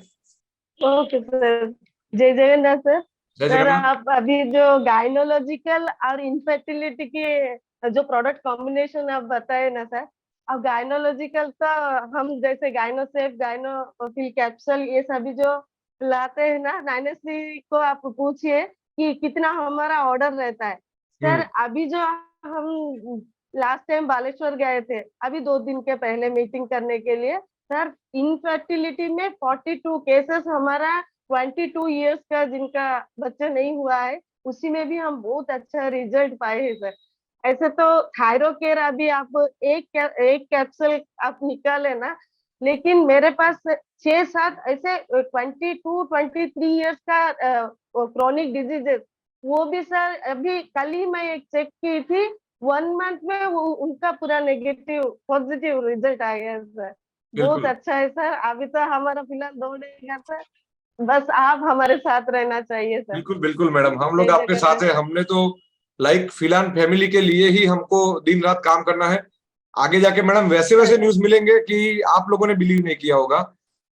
Okay sir. जय जगन्नाथ सर।
जय
सर
जगन्नाथ।
आप अभी जो गाइनोलॉजिकल और इनफर्टिलिटी के जो प्रोडक्ट कॉम्बिनेशन आप बताए ना सर, अब गाइनोलॉजिकल तो हम जैसे गाइनोसेफ, गाइनोफिल कैप्सूल, ये सभी जो लाते हैं ना, नाइनेसी को आप पूछिए कि कितना हमारा ऑर्डर रहता है। सर
हम्म।
अभी जो हम लास्ट टाइम बालेश्वर गए थे, अभी 2 दिन के पहले मीटिंग करने के लिए, सर इनफर्टिलिटी में 42 केसेस हमारा 22 इयर्स का जिनका बच्चा नहीं हुआ है, उसी में भी हम बहुत अच्छा रिजल्ट पाए हैं सर। ऐसे तो थायरोकेयर अभी आप एक कैप्सूल आप निकाले ना, लेकिन मेरे पास 6-7 ऐसे 22-23 इयर्स का क्रोनिक डिजीजेस, वो भी सर अभी कल ही मैं एक चेक की थी, 1 मंथ में वो उनका पूरा नेगेटिव पॉजिटिव रिजल्ट आ गया सर। बहुत
बिल्कुल
अच्छा है सर। अभी तो हमारा फिलहाल दौड़ेगा सर, बस आप हमारे साथ रहना चाहिए सर।
बिल्कुल बिल्कुल मैडम, हम लोग
जय
आपके साथ
जगन्नाथ।
है। हमने तो लाइक फिलहाल फैमिली के लिए ही हमको दिन रात काम करना है। आगे जाके मैडम वैसे वैसे न्यूज मिलेंगे कि आप लोगों ने बिलीव नहीं किया होगा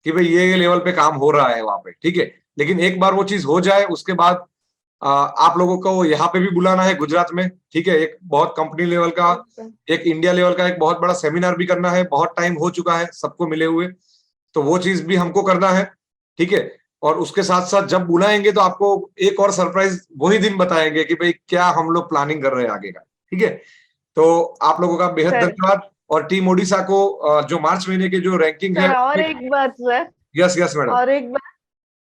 कि भाई ये लेवल पे काम हो रहा है वहां पे, ठीक है। लेकिन एक बार वो चीज हो जाए उसके बाद आप लोगों को यहाँ पे भी बुलाना है गुजरात में, ठीक है। एक बहुत कंपनी लेवल का,
अच्छा
एक इंडिया लेवल का एक बहुत बड़ा सेमिनार भी करना है। बहुत टाइम हो चुका है सबको मिले हुए, तो वो चीज भी हमको करना है, ठीक है। और उसके साथ साथ जब बुलाएंगे तो आपको एक और सरप्राइज वही दिन बताएंगे कि भाई क्या हम लोग प्लानिंग कर रहे हैं आगे का, ठीक है। तो आप लोगों का बेहद
सर।
धन्यवाद। और टीम ओडिशा को जो मार्च महीने के जो रैंकिंग है,
सर और एक बात सर,
यस यस मैडम,
और एक बात,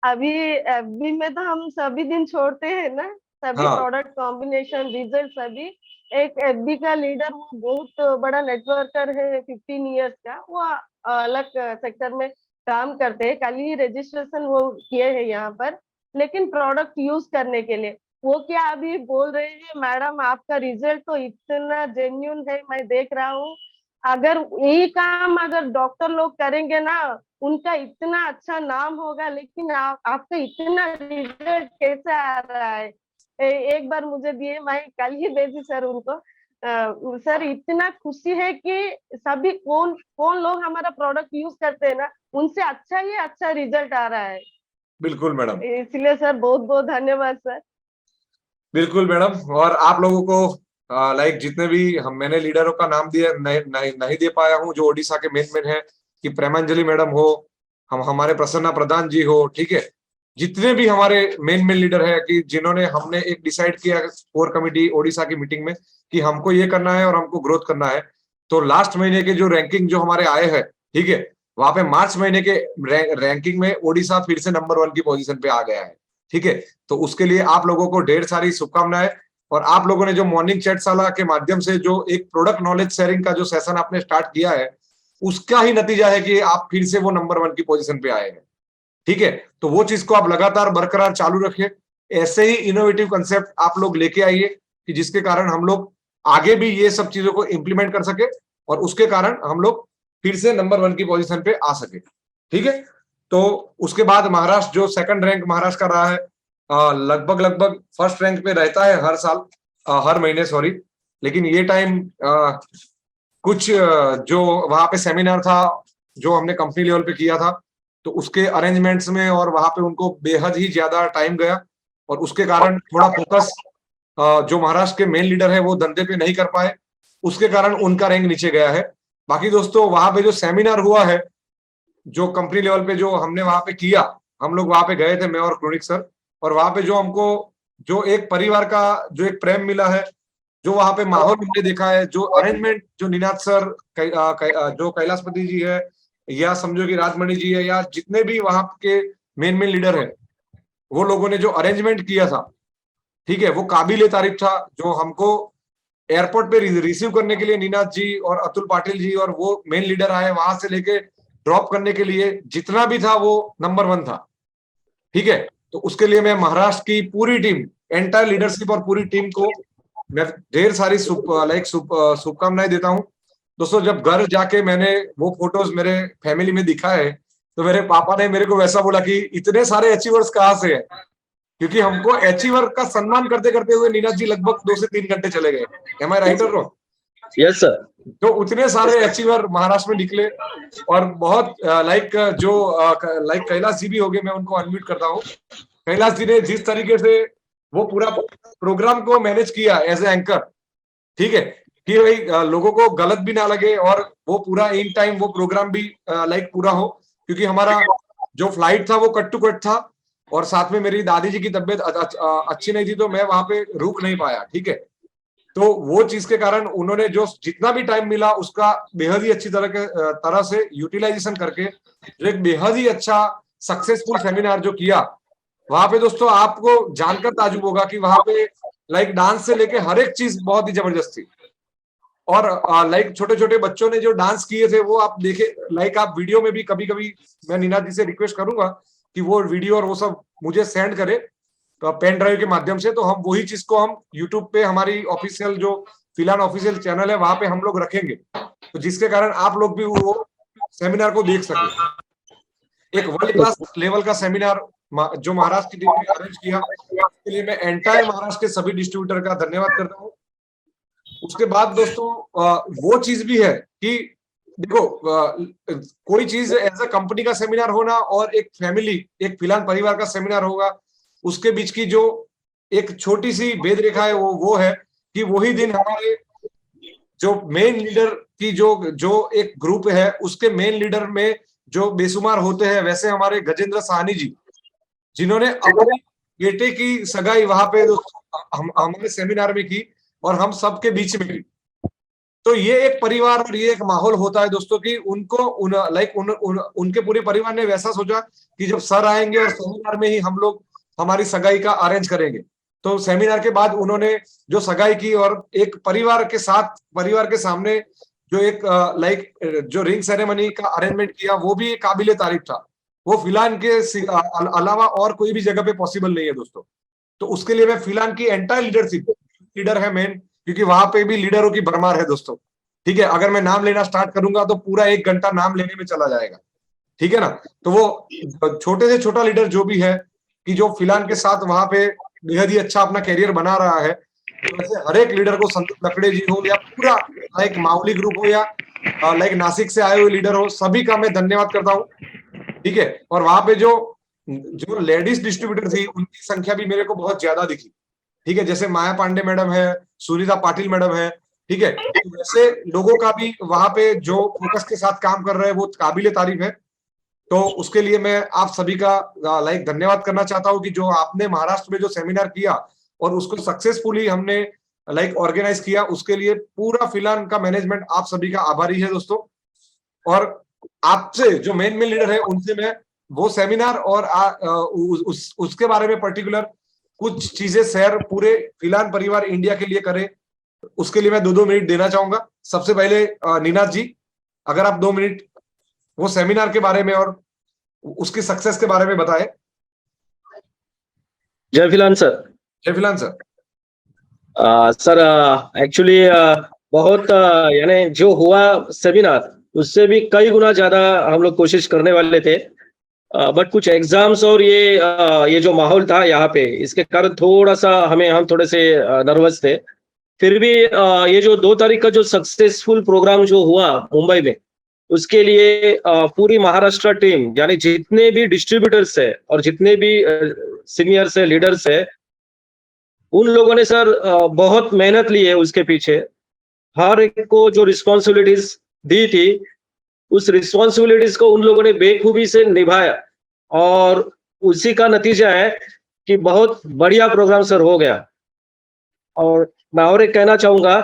अभी एफबी में तो हम सभी दिन छोड़ते हैं ना, सभी
हाँ
प्रोडक्ट कॉम्बिनेशन रिजल्ट सभी। एक एफबी का लीडर, वो बहुत बड़ा नेटवर्कर है 15 इयर्स का, वो अलग सेक्टर में काम करते हैं। कल ही रजिस्ट्रेशन वो किए हैं यहाँ पर, लेकिन प्रोडक्ट यूज करने के लिए। वो क्या अभी बोल रहे हैं, मैडम आपका रिजल्ट तो इतना जेन्यून है, मैं देख रहा हूँ। अगर यही काम अगर डॉक्टर लोग करेंगे ना, उनका इतना अच्छा नाम होगा, लेकिन आपका इतना रिजल्ट कैसे आ रहा है? एक बार मुझे दिए, मैं कल ही भेजी सर उनको। सर इतना खुशी है कि सभी कौन कौन लोग हमारा प्रोडक्ट यूज करते हैं ना, उनसे अच्छा ही अच्छा रिजल्ट आ रहा है।
बिल्कुल मैडम,
इसलिए सर बहुत बहुत धन्यवाद सर।
बिल्कुल मैडम। और आप लोगों को लाइक जितने भी मैंने लीडरों का नाम दिया नहीं दे पाया हूँ, जो ओडिशा के मेन मेन है, कि प्रेमांजलि मैडम हो, हम हमारे प्रसन्ना प्रधान जी हो, ठीक है। जितने भी हमारे मेन मेन लीडर है कि जिन्होंने हमने एक डिसाइड किया कोर कमिटी ओडिशा की मीटिंग में कि हमको ये करना है और हमको ग्रोथ करना है। तो लास्ट महीने के जो रैंकिंग जो हमारे आए हैं, ठीक है, वहां पे मार्च महीने के रैंकिंग में ओडिशा फिर से नंबर 1 की पोजीशन पे आ गया है, ठीक है। तो उसके लिए आप लोगों को ढेर सारी शुभकामनाएं। और आप लोगों ने जो मॉर्निंग चैटशाला के माध्यम से जो एक प्रोडक्ट नॉलेज शेयरिंग का जो सेशन आपने स्टार्ट किया है, उसका ही नतीजा है कि आप फिर से वो नंबर 1 की पोजीशन पे आए हैं, ठीक है। तो वो चीज को आप लगातार बरकरार चालू रखिए। ऐसे ही इनोवेटिव कंसेप्ट आप लोग लेके आइए कि जिसके कारण हम लोग आगे भी ये सब चीजों को इंप्लीमेंट कर सके और उसके कारण हम लोग फिर से नंबर 1 की पोजीशन पे आ सके, ठीक है। तो उसके बाद महाराष्ट्र जो सेकंड रैंक महाराष्ट्र का रहा है, लगभग लगभग फर्स्ट रैंक पे रहता है हर साल, हर महीने सॉरी। लेकिन ये टाइम कुछ जो वहां पे सेमिनार था जो हमने कंपनी लेवल पे किया था, तो उसके अरेंजमेंट्स में और वहां पे उनको बेहद ही ज्यादा टाइम गया और उसके कारण थोड़ा फोकस जो महाराष्ट्र के मेन लीडर है वो धंधे पे नहीं कर पाए, उसके कारण उनका रैंक नीचे गया है। बाकी दोस्तों वहां पे जो सेमिनार हुआ है, जो कंपनी लेवल पे जो हमने वहां पे किया, हम लोग वहां पे गए थे मैं और क्रोनिक सर। और वहां पे जो हमको जो एक परिवार का जो एक प्रेम मिला है, जो वहां पे माहौल हमने देखा है, जो अरेंजमेंट जो निनाद सर जो कैलाशपति जी है, या समझो कि राजमणि जी है, या जितने भी वहां के मेन मेन लीडर है, वो लोगों ने जो अरेंजमेंट किया था, ठीक है, वो काबिले तारीफ था। जो हमको एयरपोर्ट पे रिसीव करने के लिए निनाद जी और अतुल पाटिल जी और वो मेन लीडर आए, वहां से लेके ड्रॉप करने के लिए जितना भी था वो नंबर 1 था, ठीक है। तो उसके लिए मैं महाराष्ट्र की पूरी टीम, एंटायर लीडरशिप और पूरी टीम को मैं ढेर सारी शुभकामनाएं देता हूं। दोस्तों जब घर जाके मैंने वो फोटोज मेरे फैमिली में दिखाए, तो मेरे पापा ने मेरे को वैसा बोला कि इतने सारे अचीवर्स कहाँ से है, क्योंकि हमको अचीवर का सम्मान करते करते हुए नीरज जी लगभग 2 से 3 घंटे चले गए। एम आई राइट और रॉन्ग?
Yes sir.
तो उतने सारे अचीवर महाराष्ट्र में निकले। और बहुत लाइक जो लाइक कैलाश जी भी हो गए, मैं उनको अनम्यूट करता हूँ। कैलाश जी ने जिस तरीके से वो पूरा प्रोग्राम को मैनेज किया एज ए एंकर, ठीक है, कि भाई लोगों को गलत भी ना लगे और वो पूरा इन टाइम वो प्रोग्राम भी लाइक पूरा हो, क्योंकि हमारा जो फ्लाइट था वो कट टू कट था और साथ में मेरी दादी जी की तबीयत अच्छी नहीं थी, तो मैं वहां पे रुक नहीं पाया, ठीक है। तो वो चीज के कारण उन्होंने जो जितना भी टाइम मिला उसका बेहद ही अच्छी तरह से यूटिलाइजेशन करके जो एक बेहद ही अच्छा सक्सेसफुल सेमिनार जो किया, वहां पे दोस्तों आपको जानकर ताजुब होगा कि वहां पे लाइक डांस से लेके हर एक चीज बहुत ही जबरदस्त थी। और लाइक छोटे छोटे बच्चों ने जो डांस किए थे वो आप देखे, लाइक आप वीडियो में भी कभी कभी, मैं नीना जी से रिक्वेस्ट करूंगा कि वो वीडियो और वो सब मुझे सेंड करे पेन ड्राइव के माध्यम से, तो हम वही चीज को हम यूट्यूब पे हमारी ऑफिशियल जो फिलहाल ऑफिशियल चैनल है वहां पे हम लोग रखेंगे, तो जिसके कारण आप लोग भी वो सेमिनार को देख सके। एक वर्ल्ड क्लास लेवल का सेमिनार जो महाराष्ट्र की टीम ने अरेंज किया, उसके लिए मैं एंटायर महाराष्ट्र के सभी डिस्ट्रीब्यूटर का धन्यवाद करता हूँ। उसके बाद दोस्तों वो चीज भी है कि देखो कोई चीज एज अ कंपनी का सेमिनार होना और एक फैमिली, एक फिलहाल परिवार का सेमिनार होगा, उसके बीच की जो एक छोटी सी भेद रेखा है वो है कि वही दिन हमारे जो मेन लीडर की जो एक ग्रुप है उसके मेन लीडर में जो बेशुमार होते हैं, वैसे हमारे गजेंद्र साहनी जी, जिन्होंने अपने बेटे की सगाई वहां पे हमारे सेमिनार में की और हम सबके बीच में की। तो ये एक परिवार और ये एक माहौल होता है दोस्तों कि उनको उनके पूरे परिवार ने वैसा सोचा कि जब सर आएंगे और सेमिनार में ही हम लोग हमारी सगाई का अरेंज करेंगे। तो सेमिनार के बाद उन्होंने जो सगाई की और एक परिवार के साथ, परिवार के सामने जो एक जो रिंग सेरेमनी का अरेंजमेंट किया, वो भी काबिले तारीफ था। वो फिलहाल के अलावा और कोई भी जगह पे पॉसिबल नहीं है दोस्तों। तो उसके लिए मैं फिलहाल की एंटायर लीडरशिप, लीडर है मेन, क्योंकि वहां पे भी लीडरों की भरमार है दोस्तों, ठीक है। अगर मैं नाम लेना स्टार्ट करूंगा तो पूरा 1 घंटा नाम लेने में चला जाएगा, ठीक है ना। तो वो छोटे से छोटा लीडर जो भी है कि जो फिलहाल के साथ वहां पे बेहद ही अच्छा अपना कैरियर बना रहा है, तो वैसे हर एक लीडर को, संदीप लकड़े जी हो या पूरा लाइक माउली ग्रुप हो या लाइक नासिक से आए हुए लीडर हो, सभी का मैं धन्यवाद करता हूँ, ठीक है। और वहां पे जो लेडीज डिस्ट्रीब्यूटर थी उनकी संख्या भी मेरे को बहुत ज्यादा दिखी, ठीक है। जैसे माया पांडे मैडम है, सुनीता पाटिल मैडम है, ठीक है। तो वैसे लोगों का भी वहां पे जो फोकस के साथ काम कर रहे हैं वो काबिले तारीफ है। तो उसके लिए मैं आप सभी का लाइक धन्यवाद करना चाहता हूँ कि जो आपने महाराष्ट्र में जो सेमिनार किया और उसको सक्सेसफुली हमने लाइक ऑर्गेनाइज किया, उसके लिए पूरा फिलहाल का मैनेजमेंट आप सभी का आभारी है दोस्तों। और आपसे जो मेन लीडर है उनसे मैं वो सेमिनार और उसके बारे में पर्टिकुलर कुछ चीजें शेयर पूरे फिलहाल परिवार इंडिया के लिए करें, उसके लिए मैं 2-2 मिनट देना चाहूंगा। सबसे पहले नीनाथ जी, अगर आप 2 मिनट वो सेमिनार के बारे में और उसकी सक्सेस के बारे में बताएं।
जय फिलहाल सर।
जय फिलहाल सर।
सर एक्चुअली बहुत यानी जो हुआ सेमिनार उससे भी कई गुना ज्यादा हम लोग कोशिश करने वाले थे, बट कुछ एग्जाम्स और ये जो माहौल था यहाँ पे, इसके कारण थोड़ा सा हम थोड़े से नर्वस थे। फिर भी ये जो 2 तारीख का जो सक्सेसफुल प्रोग्राम जो हुआ मुंबई में, उसके लिए पूरी महाराष्ट्र टीम यानी जितने भी डिस्ट्रीब्यूटर्स है और जितने भी सीनियर्स है, लीडर्स है, उन लोगों ने सर बहुत मेहनत ली है उसके पीछे। हर एक को जो रिस्पॉन्सिबिलिटीज दी थी, उस रिस्पॉन्सिबिलिटीज को उन लोगों ने बेखूबी से निभाया और उसी का नतीजा है कि बहुत बढ़िया प्रोग्राम सर हो गया। और मैं और एक कहना चाहूंगा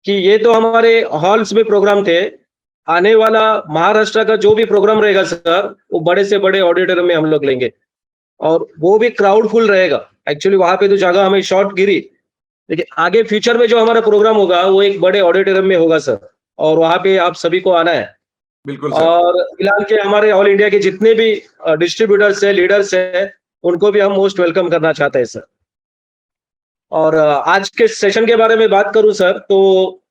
कि ये तो हमारे हॉल्स में प्रोग्राम थे, आने वाला महाराष्ट्र का जो भी प्रोग्राम रहेगा सर, वो बड़े से बड़े ऑडिटोरियम में हम लोग लेंगे और वो भी क्राउडफुल रहेगा। एक्चुअली वहां पे तो जगह हमें शॉर्ट गिरी, लेकिन आगे फ्यूचर में जो हमारा प्रोग्राम होगा वो एक बड़े ऑडिटोरियम में होगा सर, और वहां पे आप सभी को आना है।
बिल्कुल सर।
और फिलहाल के हमारे ऑल इंडिया के जितने भी डिस्ट्रीब्यूटर्स है, लीडर्स है, उनको भी हम मोस्ट वेलकम करना चाहते हैं सर। और आज के सेशन के बारे में बात करूं सर, तो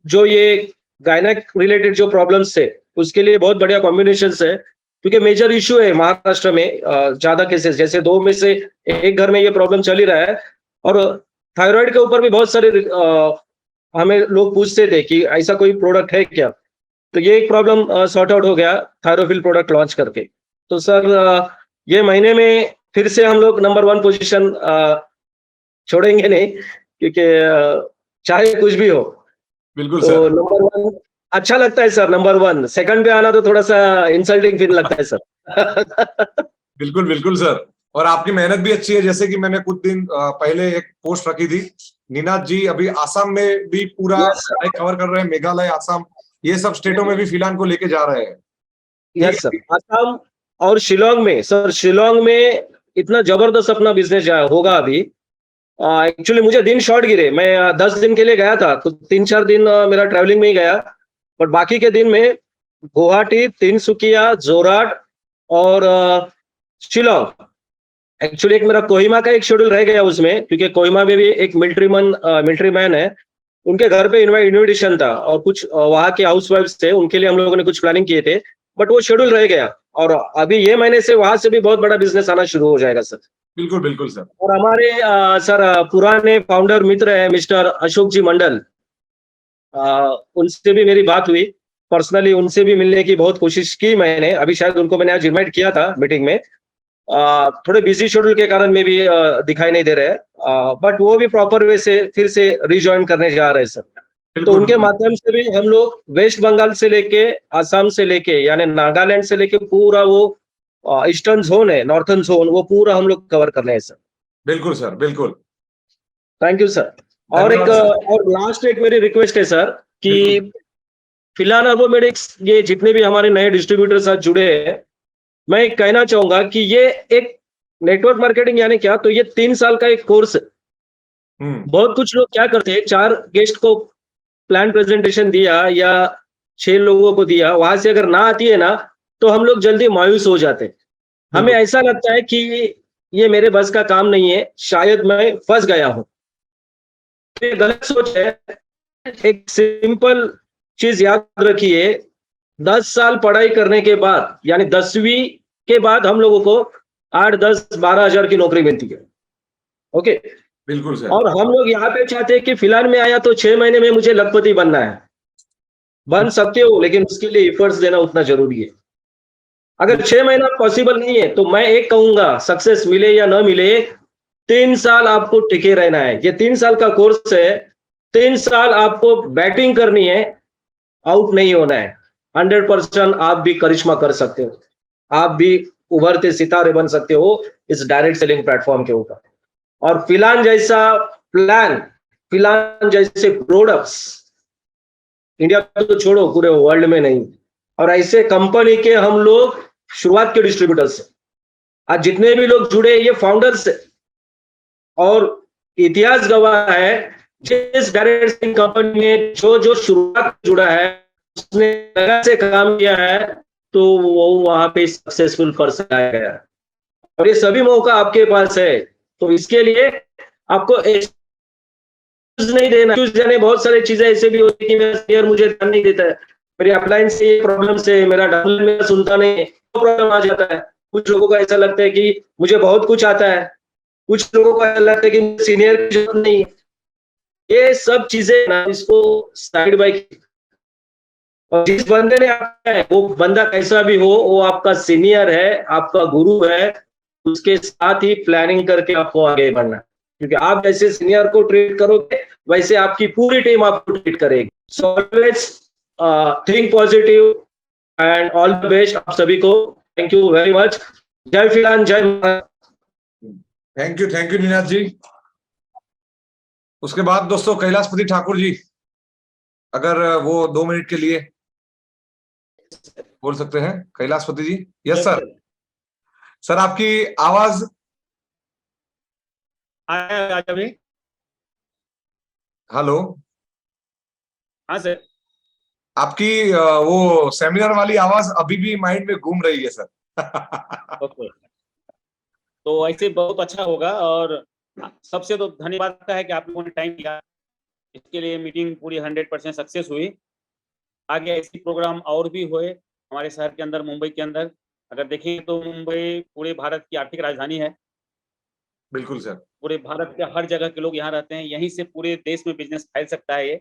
जो ये गायनेक रिलेटेड जो प्रॉब्लम्स है उसके लिए बहुत बढ़िया कॉम्बिनेशन है, क्योंकि मेजर इशू है महाराष्ट्र में ज्यादा केसेस, जैसे 2 में से 1 घर में ये प्रॉब्लम चल ही रहा है। और थायराइड के ऊपर भी बहुत सारे हमें लोग पूछते थे कि ऐसा कोई प्रोडक्ट है क्या, तो ये एक प्रॉब्लम सॉर्ट आउट हो गया थायरोफिल प्रोडक्ट लॉन्च करके। तो सर ये महीने में फिर से हम लोग नंबर 1 पोजीशन छोड़ेंगे नहीं, क्योंकि चाहे कुछ भी हो।
बिल्कुल
तो
सर।
नंबर 1 अच्छा लगता है सर, नंबर 1 सेकंड पे आना तो थोड़ा सा इंसल्टिंग फील लगता है सर।
बिल्कुल बिल्कुल सर। और आपकी मेहनत भी अच्छी है, जैसे कि मैंने कुछ दिन पहले एक पोस्ट रखी थी, नीनाथ जी अभी आसाम में भी पूरा कवर कर रहे हैं, मेघालय, आसाम, ये सब स्टेटों में भी फिलहाल को लेके जा रहे हैं।
यस सर, और शिलोंग में सर, शिलोंग में इतना जबरदस्त अपना बिजनेस होगा अभी। एक्चुअली मुझे दिन शॉर्ट गिरे, मैं 10 दिन के लिए गया था, तो 3-4 दिन मेरा ट्रैवलिंग में ही गया, बट बाकी के दिन में गुवाहाटी, तिनसुकिया, जोरहाट और शिलोंग। एक्चुअली एक मेरा कोहिमा का एक शेड्यूल रह गया उसमें, क्योंकि कोहिमा में भी एक मिलिट्री मैन है, उनके घर पे इनविटेशन था, और कुछ वहां के हाउस वाइफ्स थे, उनके लिए हम लोगों ने कुछ प्लानिंग किए थे, बट वो शेड्यूल रह गया। और अभी ये महीने से वहां से भी बहुत बड़ा बिजनेस आना शुरू हो जाएगा सर।
बिल्कुल बिल्कुल सर।
और हमारे सर पुराने फाउंडर मित्र है मिस्टर अशोक जी मंडल, उनसे भी मेरी बात हुई, पर्सनली उनसे भी मिलने की बहुत कोशिश की मैंने। अभी शायद उनको मैंने आज इनवाइट किया था मीटिंग में, थोड़े बिजी शेड्यूल के कारण में भी दिखाई नहीं दे रहे हैं, बट वो भी प्रॉपर वे से फिर से रिज्वाइन करने जा रहे हैं सर। तो
बिल्कुल
उनके माध्यम से भी हम लोग वेस्ट बंगाल से लेके असम से लेके यानी नागालैंड से लेके पूरा वो ईस्टर्न जोन है, नॉर्थर्न जोन, वो पूरा हम लोग कवर कर रहे हैं सर।
बिल्कुल सर, बिल्कुल।
Thank you sir. और एक
धन्यवाद सर।
और लास्ट एक मेरी रिक्वेस्ट है सर कि
बिल्कुल।
फिलहाल अर्बोमेडिक्स ये जितने भी हमारे नए डिस्ट्रीब्यूटर साथ जुड़े हैं, मैं कहना चाहूंगा कि ये एक नेटवर्क मार्केटिंग यानी क्या, तो ये 3 साल का एक कोर्स है। बहुत कुछ लोग क्या करते हैं, 4 गेस्ट को प्लान प्रेजेंटेशन दिया या 6 लोगों को दिया, वहां से अगर ना आती है ना, तो हम लोग जल्दी मायूस हो जाते हैं। हमें ऐसा लगता है कि ये मेरे बस का काम नहीं है, शायद मैं फंस गया हूं। ये गलत सोच है। एक सिंपल चीज याद रखिए, 10 साल पढ़ाई करने के बाद यानी 10वीं के बाद हम लोगों को 8, 10, 12 हजार की नौकरी मिलती है। ओके।
बिल्कुल सर।
और हम लोग यहाँ पे चाहते हैं कि फिलहाल में आया तो 6 महीने में मुझे लखपति बनना है। बन सकते हो, लेकिन उसके लिए एफर्ट्स देना उतना जरूरी है। अगर 6 महीना पॉसिबल नहीं है, तो मैं एक कहूंगा, सक्सेस मिले या ना मिले, 3 साल आपको टिके रहना है। ये 3 साल का कोर्स है, 3 साल आपको बैटिंग करनी है, आउट नहीं होना है। 100% आप भी करिश्मा कर सकते हो, आप भी उभरते सितारे बन सकते हो इस डायरेक्ट सेलिंग प्लेटफॉर्म के ऊपर। और फिलान जैसा प्लान, फिलान जैसे प्रोडक्ट्स इंडिया तो छोड़ो, पूरे वर्ल्ड में नहीं, और ऐसे कंपनी के हम लोग शुरुआत के डिस्ट्रीब्यूटर्स हैं। आज जितने भी लोग जुड़े, ये फाउंडर्स है, और इतिहास गवाह है, जिस डायरेक्ट सेलिंग कंपनी में जो जो शुरुआत जुड़ा है, उसने लगन से काम किया है, तो वो वहां पे सक्सेसफुल पर्सन आया गया। और ये सभी मौका आपके पास है, तो इसके लिए आपको नहीं देना। यानी बहुत सारी चीजें ऐसे भी होती है कि मेरा सीनियर मुझे ध्यान नहीं देता है, मेरी अपलाइन से प्रॉब्लम से, मेरा डाउनलाइन में सुनता नहीं, तो प्रॉब्लम आ जाता है। कुछ लोगों को ऐसा लगता है कि मुझे बहुत कुछ आता है, कुछ लोगों को ऐसा लगता है कि सीनियर की जरूरत नहीं। ये सब चीजें ना, इसको साइड बाय, और जिस बंदे ने आता है, वो बंदा कैसा भी हो, वो आपका सीनियर है, आपका गुरु है, उसके साथ ही प्लानिंग करके आपको आगे बढ़ना, क्योंकि आप जैसे सीनियर को ट्रीट करोगे, वैसे आपकी पूरी टीम आपको ट्रीट करेगी। So always think positive and all the best आप सभी को। Thank you very much. जय फिलहाल, जय महाराज।
थैंक यू निनाद जी। उसके बाद दोस्तों कैलाशपति ठाकुर जी, अगर वो 2 मिनट के लिए बोल सकते हैं। Kailashpati ji. Yes sir. Sir आपकी आवाज
अभी।
हेलो।
हाँ सर।
आपकी वो सेमिनार वाली आवाज अभी भी माइंड में घूम रही है सर।
ओके, तो ऐसे बहुत अच्छा होगा। और सबसे तो धन्यवाद है कि आप लोगों ने टाइम दिया, इसके लिए मीटिंग पूरी 100% सक्सेस हुई। आगे ऐसे प्रोग्राम और भी हुए हमारे शहर के अंदर, मुंबई के अंदर। अगर देखें तो मुंबई पूरे भारत की आर्थिक राजधानी है।
बिल्कुल सर।
पूरे भारत के हर जगह के लोग यहाँ रहते हैं, यहीं से पूरे देश में बिजनेस फैल सकता है। ये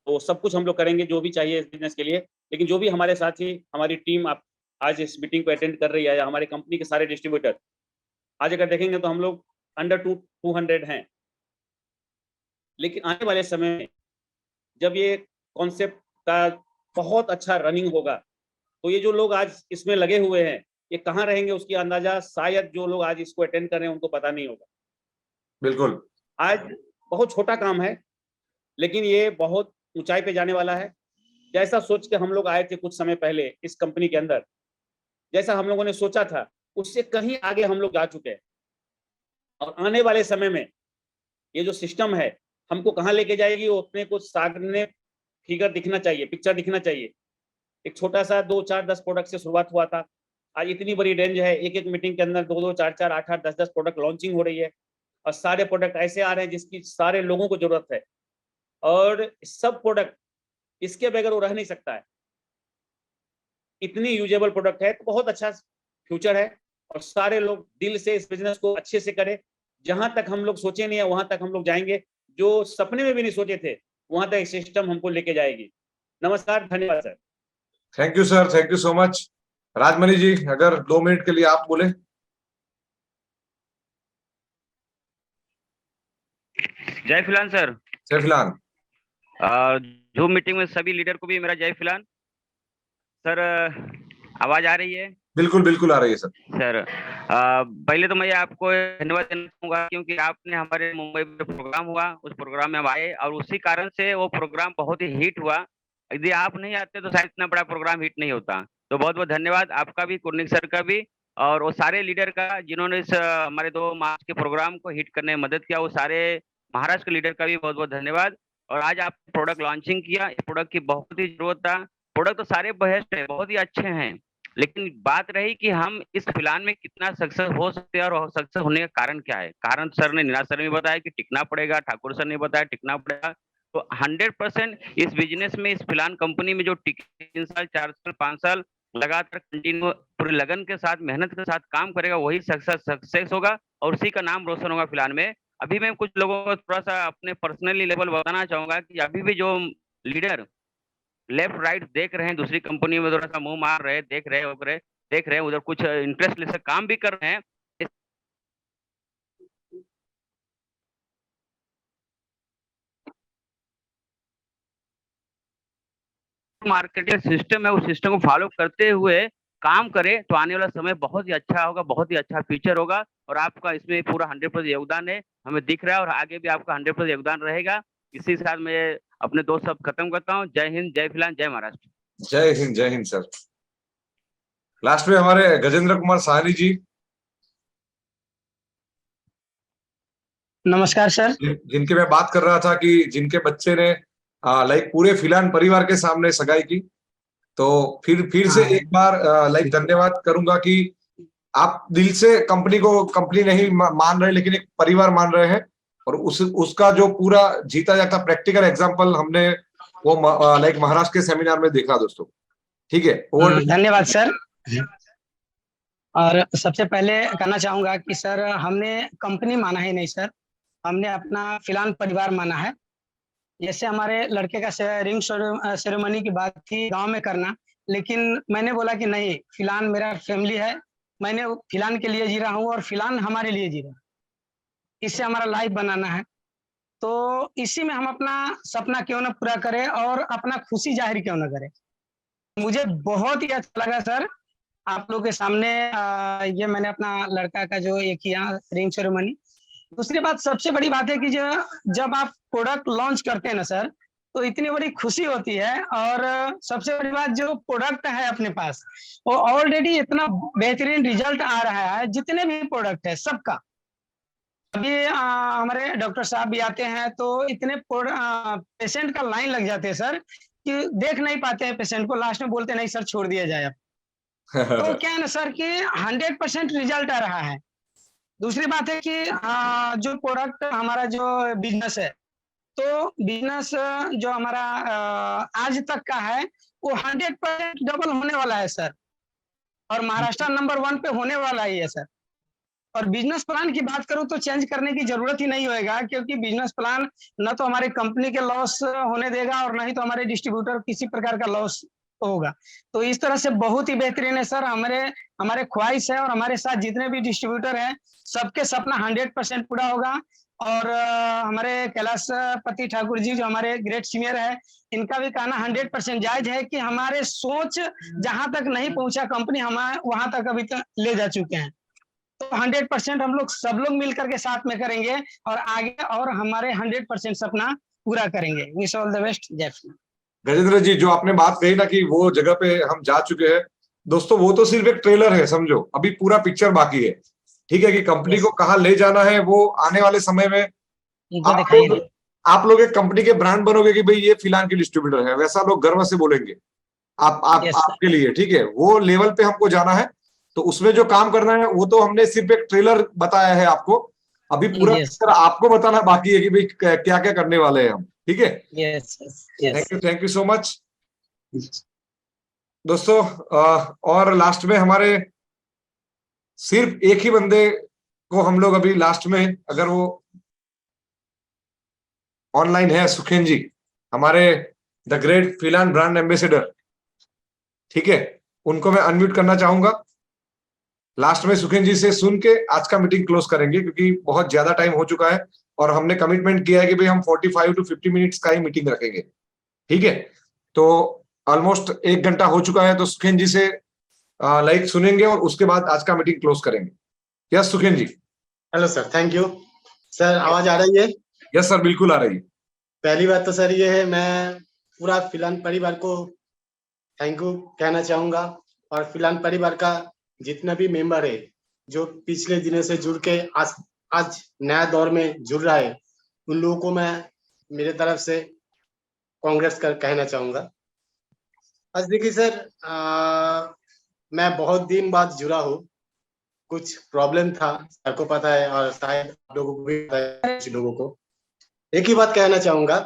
तो सब कुछ हम लोग करेंगे जो भी चाहिए इस बिजनेस के लिए। लेकिन जो भी हमारे साथी, हमारी टीम आप आज इस मीटिंग को अटेंड कर रही है, या हमारे कंपनी के सारे डिस्ट्रीब्यूटर, आज अगर देखेंगे तो हम लोग अंडर 200 हैं। लेकिन आने वाले समय में जब ये कॉन्सेप्ट का बहुत अच्छा रनिंग होगा, तो ये जो लोग आज इसमें लगे हुए हैं, ये कहाँ रहेंगे उसकी अंदाजा शायद जो लोग आज इसको अटेंड कर रहे हैं उनको पता नहीं होगा।
बिल्कुल।
आज बहुत छोटा काम है, लेकिन ये बहुत ऊंचाई पे जाने वाला है। जैसा सोच के हम लोग आए थे कुछ समय पहले इस कंपनी के अंदर, जैसा हम लोगों ने सोचा था उससे कहीं आगे हम लोग जा चुके हैं। और आने वाले समय में ये जो सिस्टम है हमको कहाँ लेके जाएगी, वो अपने को सामने फिगर दिखना चाहिए, पिक्चर दिखना चाहिए। एक छोटा सा 2, 4, 10 प्रोडक्ट से शुरुआत हुआ था, आज इतनी बड़ी रेंज है, एक-एक मीटिंग के अंदर 2-2, 4-4, 8-8, 10-10 प्रोडक्ट लॉन्चिंग हो रही है और सारे प्रोडक्ट ऐसे आ रहे हैं जिसकी सारे लोगों को जरूरत है और सब प्रोडक्ट इसके बगैर वो रह नहीं सकता है। इतनी यूजेबल प्रोडक्ट है तो बहुत अच्छा फ्यूचर है और सारे लोग दिल से इस बिजनेस को अच्छे से करें। जहां तक हम लोग सोचे नहीं है वहां तक हम लोग जाएंगे, जो सपने में भी नहीं सोचे थे वहां तक सिस्टम हमको लेके जाएगी। नमस्कार, धन्यवाद sir.
Thank you sir, thank you so much. Rajmani ji, अगर 2 मिनट के लिए आप बोले।
जय फिलहाल सर।
जय फिलहाल।
जो मीटिंग में सभी लीडर को भी मेरा जय फिलहाल। सर आवाज आ रही है?
बिल्कुल बिल्कुल आ रही है सर।
सर पहले तो मैं आपको धन्यवाद देना चाहूंगा क्योंकि आपने हमारे मुंबई में प्रोग्राम हुआ, उस प्रोग्राम में हम आए और उसी कारण से वो प्रोग्राम बहुत ही हिट हुआ। यदि आप नहीं आते तो शायद इतना बड़ा प्रोग्राम हिट नहीं होता। तो बहुत बहुत धन्यवाद आपका भी, कुर्निक सर का भी और वो सारे लीडर का जिन्होंने इस हमारे 2 मार्च के प्रोग्राम को हिट करने में मदद किया, वो सारे महाराष्ट्र के लीडर का भी बहुत बहुत धन्यवाद। और आज आप प्रोडक्ट लॉन्चिंग किया, इस प्रोडक्ट की बहुत ही जरूरत था। प्रोडक्ट तो सारे बेस्ट है, बहुत ही अच्छे हैं, लेकिन बात रही कि हम इस प्लान में कितना सक्सेस हो सकते हैं और सक्सेस होने का कारण क्या है। कारण सर ने, निराश सर ने बताया कि टिकना पड़ेगा, ठाकुर सर ने बताया टिकना पड़ेगा। तो 100% इस बिजनेस में, इस प्लान कंपनी में जो टिके 3 साल, 4 साल, 5 साल लगातार कंटिन्यू पूरी लगन के साथ, मेहनत के साथ काम करेगा, वही सक्सेस होगा और उसी का नाम रोशन होगा प्लान में। अभी मैं कुछ लोगों को थोड़ा सा अपने पर्सनली लेवल बताना चाहूंगा कि अभी भी जो लीडर लेफ्ट राइट देख रहे हैं, दूसरी कंपनी में थोड़ा सा मुंह मार रहे हैं, देख रहे हैं उधर कुछ इंटरेस्ट लेकर काम भी कर रहे हैं। मार्केटिंग सिस्टम है, उस सिस्टम को फॉलो करते हुए काम करें तो आने वाला समय बहुत ही अच्छा होगा, बहुत ही अच्छा फ्यूचर होगा और आपका इसमें पूरा 100% योगदान है, हमें दिख रहा है और आगे भी आपका 100% योगदान रहेगा। इसी के साथ मैं अपने 2 शब्द खत्म करता हूँ। जय हिंद, जय फिलहाल, जय महाराष्ट्र।
जय हिंद सर। लास्ट में हमारे गजेंद्र कुमार साहनी जी।
नमस्कार सर।
जिनके मैं बात कर रहा था कि जिनके बच्चे ने लाइक पूरे फिलान परिवार के सामने सगाई की, तो फिर से एक बार लाइक धन्यवाद करूंगा कि आप दिल से कंपनी को कंपनी नहीं मान रहे, लेकिन एक परिवार मान रहे हैं और उसका जो पूरा जीता जाता प्रैक्टिकल एग्जांपल हमने वो लाइक महाराष्ट्र के सेमिनार में देखा दोस्तों। ठीक है,
धन्यवाद सर। और सबसे पहले कहना चाहूंगा कि सर हमने कंपनी माना ही नहीं सर, हमने अपना फिलहाल परिवार माना है। जैसे हमारे लड़के का रिंग सेरेमनी की बात थी गांव में करना, लेकिन मैंने बोला कि नहीं, फिलहाल मेरा फैमिली है, मैंने फिलहाल के लिए जी रहा हूँ और फिलहाल हमारे लिए जी रहा हूँ, इससे हमारा लाइफ बनाना है। तो इसी में हम अपना सपना क्यों ना पूरा करें और अपना खुशी जाहिर क्यों ना करें। मुझे बहुत ही अच्छा लगा सर आप लोग के सामने ये मैंने अपना लड़का का जो ये किया रिंग सेरेमनी। दूसरी बात, सबसे बड़ी बात है कि जब आप प्रोडक्ट लॉन्च करते हैं ना सर, तो इतनी बड़ी खुशी होती है। और सबसे बड़ी बात, जो प्रोडक्ट है अपने पास वो ऑलरेडी इतना बेहतरीन रिजल्ट आ रहा है, जितने भी प्रोडक्ट है सबका। अभी हमारे डॉक्टर साहब भी आते हैं तो इतने पेशेंट का लाइन लग जाते हैं सर कि देख नहीं पाते हैं पेशेंट को, लास्ट में बोलते नहीं सर छोड़ दिया जाए अब। तो क्या है ना सर कि 100% रिजल्ट आ रहा है। दूसरी बात है कि जो प्रोडक्ट हमारा जो बिजनेस है, तो बिजनेस जो हमारा आज तक का है वो 100% डबल होने वाला है सर, और महाराष्ट्र नंबर 1 पे होने वाला ही है सर। और बिजनेस प्लान की बात करूं तो चेंज करने की जरूरत ही नहीं होएगा, क्योंकि बिजनेस प्लान न तो हमारे कंपनी के लॉस होने देगा और न ही तो हमारे डिस्ट्रीब्यूटर किसी प्रकार का लॉस होगा। तो इस तरह से बहुत ही बेहतरीन है सर। हमारे ख्वाहिश है और हमारे साथ जितने भी डिस्ट्रीब्यूटर हैं सबके सपना 100% पूरा होगा। और हमारे कैलाश पति ठाकुर जी जो हमारे ग्रेट सीनियर है, इनका भी कहना 100% जायज है कि हमारे सोच जहां तक नहीं पहुंचा कंपनी, हम वहां तक अभी तक ले जा चुके हैं। तो 100% हम लोग सब लोग मिलकर के साथ में करेंगे और आगे और हमारे 100% सपना पूरा करेंगे। Wish all the best. जय श्री।
गजेंद्र जी, जो आपने बात कही ना कि वो जगह पे हम जा चुके हैं, दोस्तों वो तो सिर्फ एक ट्रेलर है, समझो अभी पूरा पिक्चर बाकी है। ठीक है, कि कंपनी को कहाँ ले जाना है वो आने वाले समय में
वो दिखाएंगे।
आप लोग एक कंपनी के ब्रांड बनोगे कि भाई ये फिलहाल की डिस्ट्रीब्यूटर है, वैसा लोग गर्व से बोलेंगे आप
Yes,
आपके लिए। ठीक है, वो लेवल पे हमको जाना है, तो उसमें जो काम करना है वो तो हमने सिर्फ एक ट्रेलर बताया है आपको, अभी पूरा
Yes.
पिक्चर आपको बताना बाकी है कि भाई क्या क्या करने वाले हैं हम। ठीक है,
yes yes
thank you so much दोस्तों। और लास्ट में हमारे सिर्फ एक ही बंदे को हम लोग अभी लास्ट में, अगर वो ऑनलाइन है, सुखेन जी, हमारे द ग्रेट फिलान ब्रांड एम्बेसडर। ठीक है, उनको मैं अनम्यूट करना चाहूंगा। लास्ट में सुखेन जी से सुन के आज का मीटिंग क्लोज करेंगे, क्योंकि बहुत ज्यादा टाइम हो चुका है और हमने कमिटमेंट किया है कि भाई हम 45 to 50 मिनट्स का ही मीटिंग रखेंगे। ठीक है, तो ऑलमोस्ट 1 घंटा हो चुका है, तो सुखेन जी से लाइक सुनेंगे और उसके बाद आज का मीटिंग क्लोज करेंगे। Yes Sukhen ji.
Hello sir, thank you sir. आवाज आ रही है?
यस सर, बिल्कुल आ रही है।
पहली बात तो सर ये है, मैं पूरा फिलान परिवार को थैंक यू कहना चाहूंगा, और फिलान परिवार का जितना भी मेंबर है जो पिछले दिनों से जुड़ के आज आज नया दौर में जुड़ रहा है, उन लोगों को मैं मेरे तरफ से कांग्रेस कर कहना चाहूंगा। आज देखिए सर, मैं बहुत दिन बाद जुड़ा हूँ, कुछ प्रॉब्लम था, सर को पता है और शायद आप लोगों को भी पता है, कुछ लोगों को। एक ही बात कहना चाहूंगा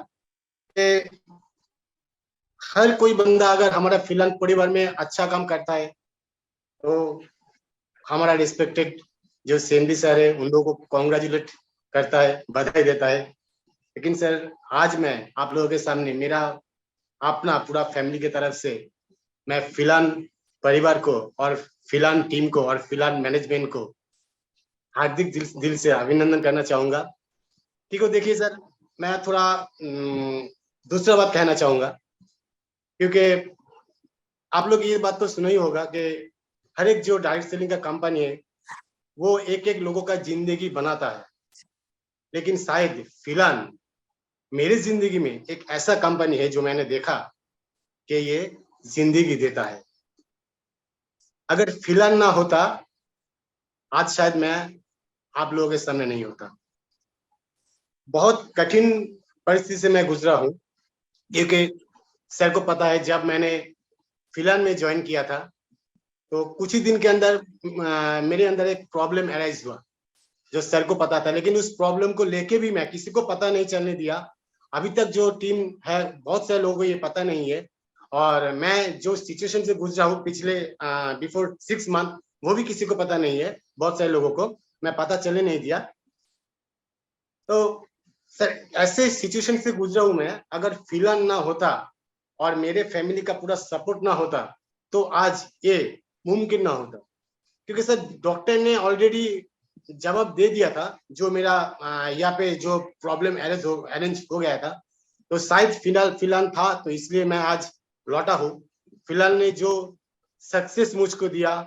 कि हर कोई बंदा अगर हमारा फिलहाल परिवार में अच्छा काम करता है तो हमारा रिस्पेक्टेड जो सेंडी सर है उन लोगों को कॉन्ग्रेचुलेट करता है, बधाई देता है। लेकिन सर आज मैं आप लोगों के सामने मेरा अपना पूरा फैमिली की तरफ से मैं फिलहाल परिवार को और फिलहाल टीम को और फिलहाल मैनेजमेंट को हार्दिक दिल से अभिनंदन करना चाहूंगा। ठीक है, देखिए सर, मैं थोड़ा दूसरा बात कहना चाहूंगा, क्योंकि आप लोग ये बात तो सुना ही होगा कि हर एक जो डायरेक्ट सेलिंग का कंपनी है वो एक एक लोगों का जिंदगी बनाता है, लेकिन शायद फिलहाल मेरी जिंदगी में एक ऐसा कंपनी है जो मैंने देखा कि ये जिंदगी देता है। अगर फिलहाल ना होता आज शायद मैं आप लोगों के सामने नहीं होता। बहुत कठिन परिस्थिति से मैं गुजरा हूँ, क्योंकि सर को पता है जब मैंने फिलहाल में ज्वाइन किया था तो कुछ ही दिन के अंदर मेरे अंदर एक प्रॉब्लम अराइज हुआ जो सर को पता था, लेकिन उस प्रॉब्लम को लेके भी मैं किसी को पता नहीं चलने दिया। अभी तक जो टीम है बहुत सारे लोगों को ये पता नहीं है, और मैं जो सिचुएशन से गुजरा हूँ पिछले बिफोर 6 मंथ वो भी किसी को पता नहीं है, बहुत सारे लोगों को मैं पता चलने नहीं दिया। तो सर ऐसे सिचुएशन से गुजरा हूँ मैं, अगर फिलहाल ना होता और मेरे फैमिली का पूरा सपोर्ट ना होता तो आज ये मुमकिन ना होता, क्योंकि सर डॉक्टर ने ऑलरेडी जवाब दे दिया था जो मेरा यहाँ पे जो प्रॉब्लम अरेंज हो गया था। तो शायद फिलहाल था तो इसलिए मैं आज लौटा हूँ। फिलहाल ने जो सक्सेस मुझको दिया,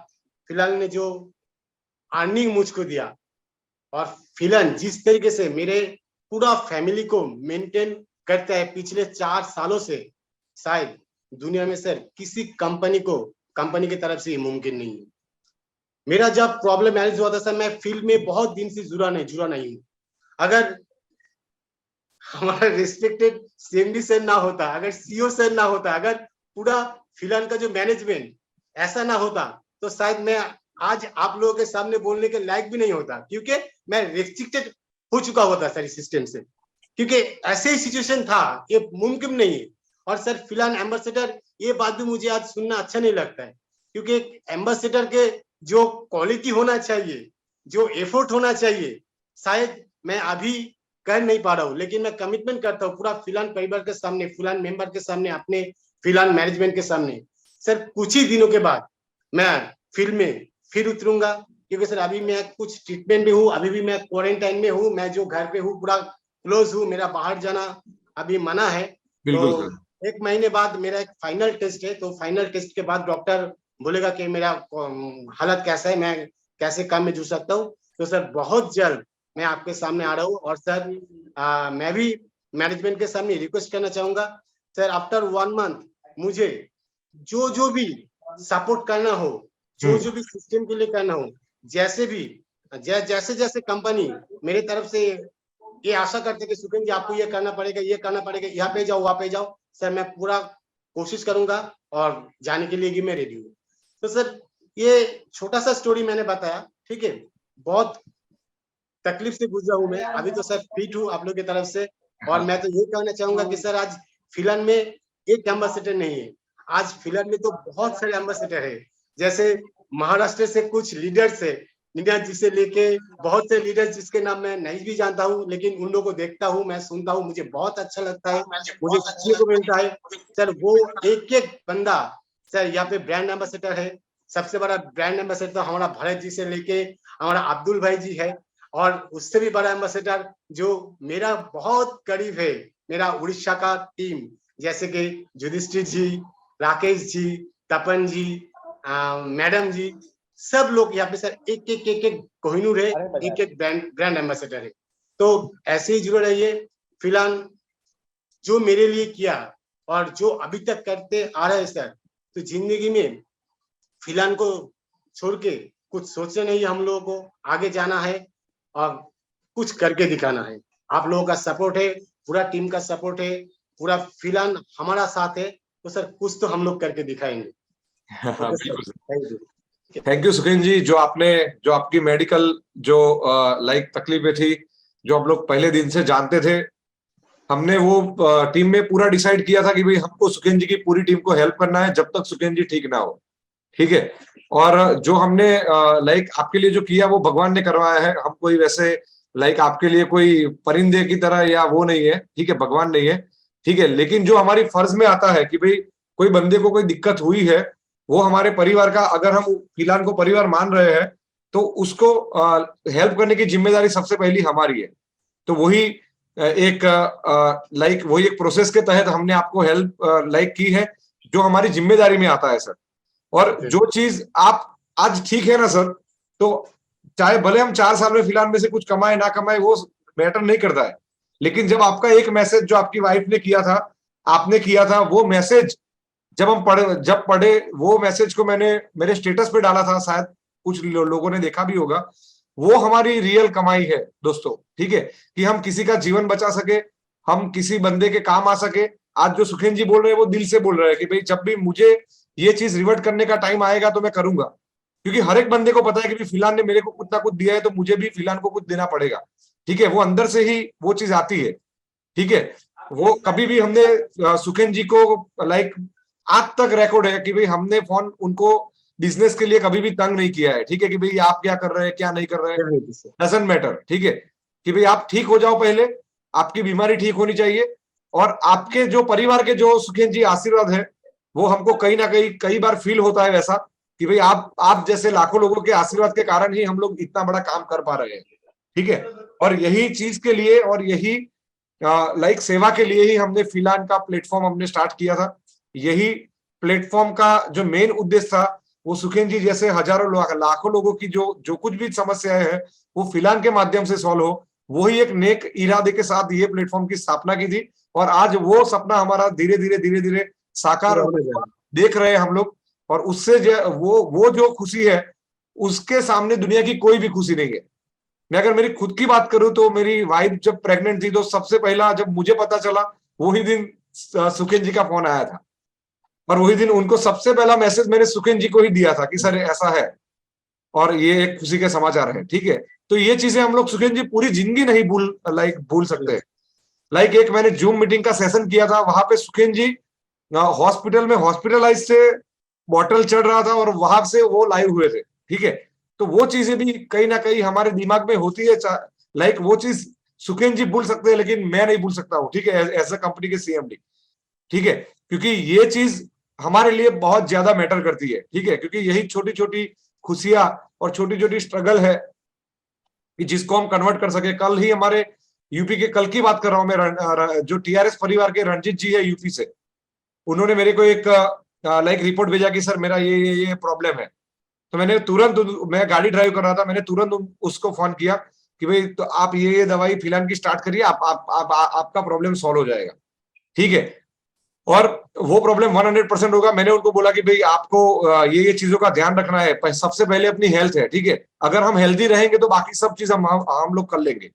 फिलहाल ने जो अर्निंग मुझको दिया, और फिलहाल जिस तरीके से मेरे पूरा फैमिली को मेंटेन करता है पिछले 4 सालों से, शायद दुनिया में सर किसी कंपनी की तरफ से ये मुमकिन नहीं है। मेरा जब प्रॉब्लम मैनेज हुआ था सर, मैं फील्ड में बहुत दिन से जुड़ा नहीं हूँ। अगर हमारा रिस्पेक्टेड सीएमडी सर ना होता, अगर सीईओ सर ना होता, अगर पूरा फिलहाल का जो मैनेजमेंट ऐसा ना होता तो शायद मैं आज आप लोगों के सामने बोलने के लायक भी नहीं होता, क्योंकि मैं रेस्ट्रिक्टेड हो चुका होता सर इस सिस्टम से, क्योंकि ऐसे ही सिचुएशन था, ये मुमकिन नहीं है। और सर फिलहाल एम्बेसडर, ये बात भी मुझे आज सुनना अच्छा नहीं लगता है, क्योंकि एम्बेसडर के जो क्वालिटी होना चाहिए, जो एफर्ट होना चाहिए, शायद मैं अभी कर नहीं पा रहा हूँ। लेकिन मैं कमिटमेंट करता हूँ पूरा फिलहाल परिवार के सामने, फिलहाल मेंबर के सामने, अपने फिलहाल मैनेजमेंट के सामने, सर कुछ ही दिनों के बाद मैं फील्ड में फिर उतरूंगा, क्योंकि सर अभी मैं कुछ ट्रीटमेंट में हूँ, अभी भी मैं क्वारंटाइन में हूँ, मैं जो घर पे हूँ पूरा क्लोज हूँ, मेरा बाहर जाना अभी मना है। तो 1 महीने बाद मेरा एक फाइनल टेस्ट है, तो फाइनल टेस्ट के बाद डॉक्टर बोलेगा कि मेरा हालत कैसा है, मैं कैसे काम में जुड़ सकता हूँ। तो सर बहुत जल्द मैं आपके सामने आ रहा हूँ। और सर मैं भी मैनेजमेंट के सामने रिक्वेस्ट करना चाहूंगा, सर आफ्टर 1 मंथ मुझे जो भी सपोर्ट करना हो, जो भी सिस्टम के लिए करना हो, जैसे भी जैसे जैसे कंपनी मेरे तरफ से ये आशा करते कि सुखेंद्र जी आपको ये करना पड़ेगा, यहाँ पे जाओ, वहां पे जाओ, सर मैं पूरा कोशिश करूंगा और जाने के लिए मैं रेडी हूँ। तो सर ये छोटा सा स्टोरी मैंने बताया, ठीक है, बहुत तकलीफ से गुजरा हूँ मैं, अभी तो सर फिट हूँ आप लोग की तरफ से। और मैं तो ये कहना चाहूंगा कि सर आज फिलहाल में एक एम्बेसडर नहीं है, आज फिलहाल में तो बहुत सारे एम्बेसडर है। जैसे महाराष्ट्र से कुछ लीडर्स है, लीडर जी से लेके बहुत से लीडर्स जिसके नाम मैं नहीं भी जानता हूँ, लेकिन उन लोगों को देखता हूँ, मैं सुनता हूँ, मुझे बहुत अच्छा लगता है, मुझे सीखने को मिलता है। सर वो एक एक बंदा, सर यहाँ पे ब्रांड एम्बेसडर है, सबसे बड़ा ब्रांड एम्बेसडर तो हमारा भरत जी से लेके हमारा अब्दुल भाई जी है, और उससे भी बड़ा एम्बेसडर जो मेरा बहुत करीब है, मेरा उड़ीसा का टीम, जैसे कि युधिष्ठिर जी, राकेश जी, तपन जी, मैडम जी, सब लोग यहाँ पे सर एक एक कोहिनूर है, एक एक ब्रांड एम्बेसडर है। तो ऐसे ही जुड़े रहिए। फिलहाल जो मेरे लिए किया और जो अभी तक करते आ रहे हैं सर, तो जिंदगी में फिलहाल को छोड़ के कुछ सोचना नहीं है, हम लोगों को आगे जाना है और कुछ करके दिखाना है। आप लोगों का सपोर्ट है, पूरा टीम का सपोर्ट है, पूरा फिलहाल हमारा साथ है, तो सर कुछ तो हम लोग करके दिखाएंगे।
थैंक यू सुखेंद्र जी, जो आपकी मेडिकल जो लाइक तकलीफें थी, जो आप लोग पहले दिन से जानते थे, हमने वो टीम में पूरा डिसाइड किया था कि भाई हमको सुखेंद्र जी की पूरी टीम को हेल्प करना है जब तक सुखेंद्र जी ठीक ना हो, ठीक है। और जो हमने लाइक आपके लिए जो किया वो भगवान ने करवाया है, हम कोई वैसे लाइक आपके लिए कोई परिंदे की तरह या वो नहीं है, ठीक है, भगवान नहीं है, ठीक है। लेकिन जो हमारी फर्ज में आता है कि भाई कोई बंदे को कोई दिक्कत हुई है, वो हमारे परिवार का, अगर हम फिलहाल को परिवार मान रहे हैं तो उसको हेल्प करने की जिम्मेदारी सबसे पहली हमारी है। तो वही एक लाइक वही एक प्रोसेस के तहत हमने आपको हेल्प लाइक की है, जो हमारी जिम्मेदारी में आता है सर। और जो चीज आप आज ठीक है ना सर, तो चाहे भले हम 4 साल में फिलहाल में से कुछ कमाए ना कमाए, वो मैटर नहीं करता है, लेकिन जब आपका एक मैसेज जो आपकी वाइफ ने किया था, आपने किया था, वो मैसेज जब पढ़े वो मैसेज को मैंने मेरे स्टेटस पे डाला था, शायद कुछ लोगों ने देखा भी होगा, वो हमारी रियल कमाई है दोस्तों, ठीक है, कि हम किसी का जीवन बचा सके, हम किसी बंदे के काम आ सके। आज जो सुखेंद्र जी बोल रहे हैं वो दिल से बोल रहे हैं कि भाई जब भी मुझे ये चीज रिवर्ट करने का टाइम आएगा तो मैं करूंगा, क्योंकि हर एक बंदे को पता है कि फिलहाल ने मेरे को कुछ ना कुछ दिया है, तो मुझे भी फिलहाल को कुछ देना पड़ेगा, ठीक है। वो अंदर से ही वो चीज आती है, ठीक है। वो कभी भी हमने सुखेंद्र जी को लाइक आज तक रिकॉर्ड है कि भाई हमने फोन उनको बिजनेस के लिए कभी भी तंग नहीं किया है, ठीक है, कि भाई आप क्या कर रहे हैं क्या नहीं कर रहे हैं, डजंट मैटर, ठीक है, कि भाई आप ठीक हो जाओ, पहले आपकी बीमारी ठीक होनी चाहिए। और आपके जो परिवार के जो सुखेंद्र जी आशीर्वाद है, वो हमको कहीं ना कहीं कई बार फील होता है वैसा कि भाई आप जैसे लाखों लोगों के आशीर्वाद के कारण ही हम लोग इतना बड़ा काम कर पा रहे हैं, ठीक है। और यही चीज के लिए और यही लाइक सेवा के लिए ही हमने फिलहाल का प्लेटफॉर्म हमने स्टार्ट किया था। यही प्लेटफॉर्म का जो मेन उद्देश्य था, वो सुखेंद्र जी जैसे हजारों लाखों लोगों की जो कुछ भी समस्याएं हैं वो फिलहाल के माध्यम से सॉल्व हो, वही एक नेक इरादे के साथ ये प्लेटफॉर्म की स्थापना की थी। और आज वो सपना हमारा धीरे धीरे साकार देख रहे हैं हम लोग। और उससे वो जो खुशी है, उसके सामने दुनिया की कोई भी खुशी नहीं है। मैं अगर मेरी खुद की बात करूं तो मेरी वाइफ जब प्रेग्नेंट थी, तो सबसे पहला जब मुझे पता चला वही दिन सुखेंद्र जी का फोन आया था, और वही दिन उनको सबसे पहला मैसेज मैंने सुखेंद्र जी को ही दिया था कि सर ऐसा है और ये एक खुशी के समाचार है, ठीक है। तो ये चीजें हम लोग सुखेंद्र जी पूरी जिंदगी नहीं भूल सकते। लाइक एक मैंने जूम मीटिंग का सेशन किया था, वहां पे सुखेंद्र जी हॉस्पिटल में हॉस्पिटलाइज से बॉटल चढ़ रहा था और वहां से वो लाइव हुए थे, ठीक है। तो वो चीजें भी कहीं ना कहीं हमारे दिमाग में होती है, लाइक वो चीज सुखेंद्र जी भूल सकते हैं लेकिन मैं नहीं भूल सकता हूँ, ठीक है, एज अ कंपनी के सीएमडी, ठीक है, क्योंकि ये चीज हमारे लिए बहुत ज्यादा मैटर करती है, ठीक है, क्योंकि यही छोटी छोटी खुशियां और छोटी छोटी स्ट्रगल है कि जिसको हम कन्वर्ट कर सके। कल ही हमारे यूपी के, कल की बात कर रहा हूं मैं, जो टीआरएस परिवार के रणजीत जी है यूपी से, उन्होंने मेरे को एक लाइक रिपोर्ट भेजा कि सर मेरा ये प्रॉब्लम है। तो मैंने तुरंत, मैं गाड़ी ड्राइव कर रहा था, मैंने तुरंत उसको फोन किया कि भाई तो आप ये दवाई फिलहाल की स्टार्ट करिए, आपका प्रॉब्लम सॉल्व हो जाएगा, ठीक है। और वो प्रॉब्लम 100% होगा। मैंने उनको बोला कि भाई आपको ये चीजों का ध्यान रखना है, सबसे पहले अपनी हेल्थ है, ठीक है। अगर हम हेल्दी रहेंगे तो बाकी सब चीज हम लोग कर लेंगे,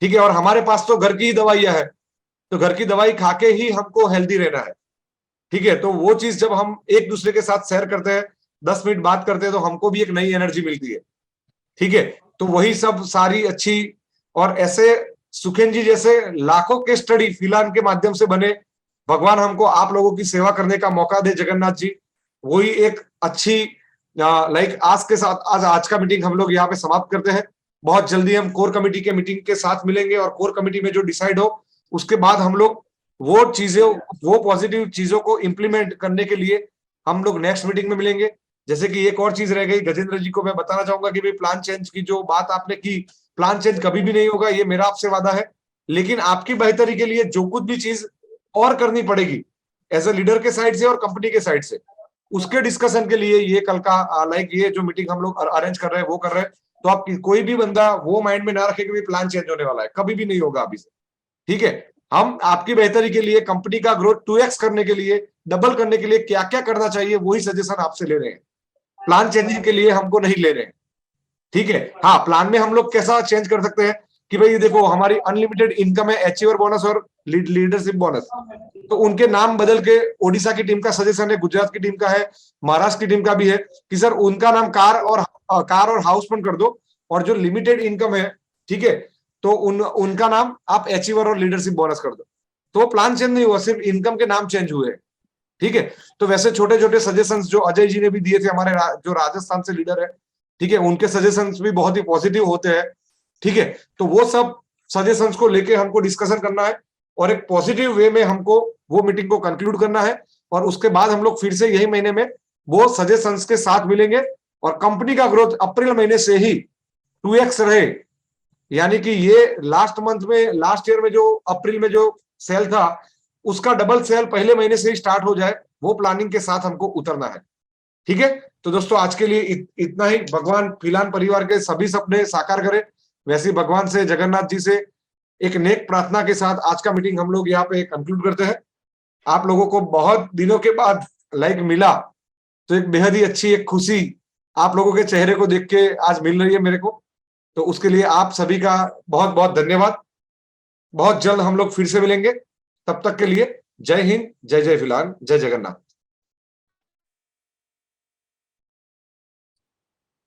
ठीक है। और हमारे पास तो घर की ही दवाइयां है, तो घर की दवाई खा के ही हमको हेल्दी रहना है, ठीक है। तो वो चीज जब हम एक दूसरे के साथ शेयर करते हैं, 10 मिनट बात करते हैं, तो हमको भी एक नई एनर्जी मिलती है, ठीक है। तो वही सब सारी अच्छी, और ऐसे सुखेन जी जैसे लाखों के स्टडी फिलान के माध्यम से बने, भगवान हमको आप लोगों की सेवा करने का मौका दे जगन्नाथ जी। वही एक अच्छी लाइक आज के साथ आज का मीटिंग हम लोग यहाँ पे समाप्त करते हैं। बहुत जल्दी हम कोर कमेटी के मीटिंग के साथ मिलेंगे, और कोर कमेटी में जो डिसाइड हो उसके बाद हम लोग वो चीजें, वो पॉजिटिव चीजों को इम्प्लीमेंट करने के लिए हम लोग नेक्स्ट मीटिंग में मिलेंगे। जैसे कि एक और चीज रह गई, गजेंद्र जी को मैं बताना चाहूंगा कि भाई प्लान चेंज की जो बात आपने की, प्लान चेंज कभी भी नहीं होगा, ये मेरा आपसे वादा है। लेकिन आपकी बेहतरी के लिए जो कुछ भी चीज और करनी पड़ेगी एज ए लीडर के साइड से और कंपनी के साइड से, उसके डिस्कशन के लिए ये कल का लाइक ये जो मीटिंग हम लोग अरेंज कर रहे हैं वो कर रहे हैं। तो आप कोई भी बंदा वो माइंड में ना रखे कि प्लान चेंज होने वाला है, कभी भी नहीं होगा अभी से, ठीक है। हम आपकी बेहतरी के लिए, कंपनी का ग्रोथ 2x करने के लिए, डबल करने के लिए क्या क्या करना चाहिए वही सजेशन आपसे ले रहे हैं। प्लान चेंजिंग के लिए हमको नहीं ले रहे हैं, ठीक है। हाँ, प्लान में हम लोग कैसा चेंज कर सकते हैं कि भाई देखो हमारी अनलिमिटेड इनकम है, अचीवर बोनस और लीडरशिप बोनस, तो उनके नाम बदल के ओडिशा की टीम का सजेशन है, गुजरात की टीम का है, महाराष्ट्र की टीम का भी है कि सर उनका नाम कार और हाउस फंड कर दो, और जो लिमिटेड इनकम है, ठीक है, तो उनका नाम आप अचीवर और लीडरशिप बोनस कर दो। तो प्लान चेंज नहीं हुआ, सिर्फ इनकम के नाम चेंज हुए, ठीक है। तो वैसे छोटे छोटे सजेशंस जो अजय जी ने भी दिए थे, हमारे जो राजस्थान से लीडर है, ठीक है, उनके सजेशंस भी बहुत ही पॉजिटिव होते हैं, ठीक है। तो वो सब सजेशंस को लेके हमको डिस्कशन करना है, और एक पॉजिटिव वे में हमको वो मीटिंग को कंक्लूड करना है, और उसके बाद हम लोग फिर से यही महीने में वो सजेशंस के साथ मिलेंगे, और कंपनी का ग्रोथ अप्रैल महीने से ही 2x रहे। यानी कि ये लास्ट ईयर में जो अप्रैल में जो सेल था उसका डबल सेल पहले महीने से ही स्टार्ट हो जाए, वो प्लानिंग के साथ हमको उतरना है, ठीक है। तो दोस्तों आज के लिए इतना ही। भगवान फिलान परिवार के सभी सपने साकार करे। वैसे भगवान से, जगन्नाथ जी से एक नेक प्रार्थना के साथ आज का मीटिंग हम लोग यहाँ पे कंक्लूड करते हैं। आप लोगों को बहुत दिनों के बाद लाइक मिला, तो एक बेहद ही अच्छी एक खुशी आप लोगों के चेहरे को देख के आज मिल रही है मेरे को। तो उसके लिए आप सभी का बहुत बहुत धन्यवाद। बहुत जल्द हम लोग फिर से मिलेंगे, तब तक के लिए जय हिंद, जय जय फिलहाल, जय जगन्नाथ।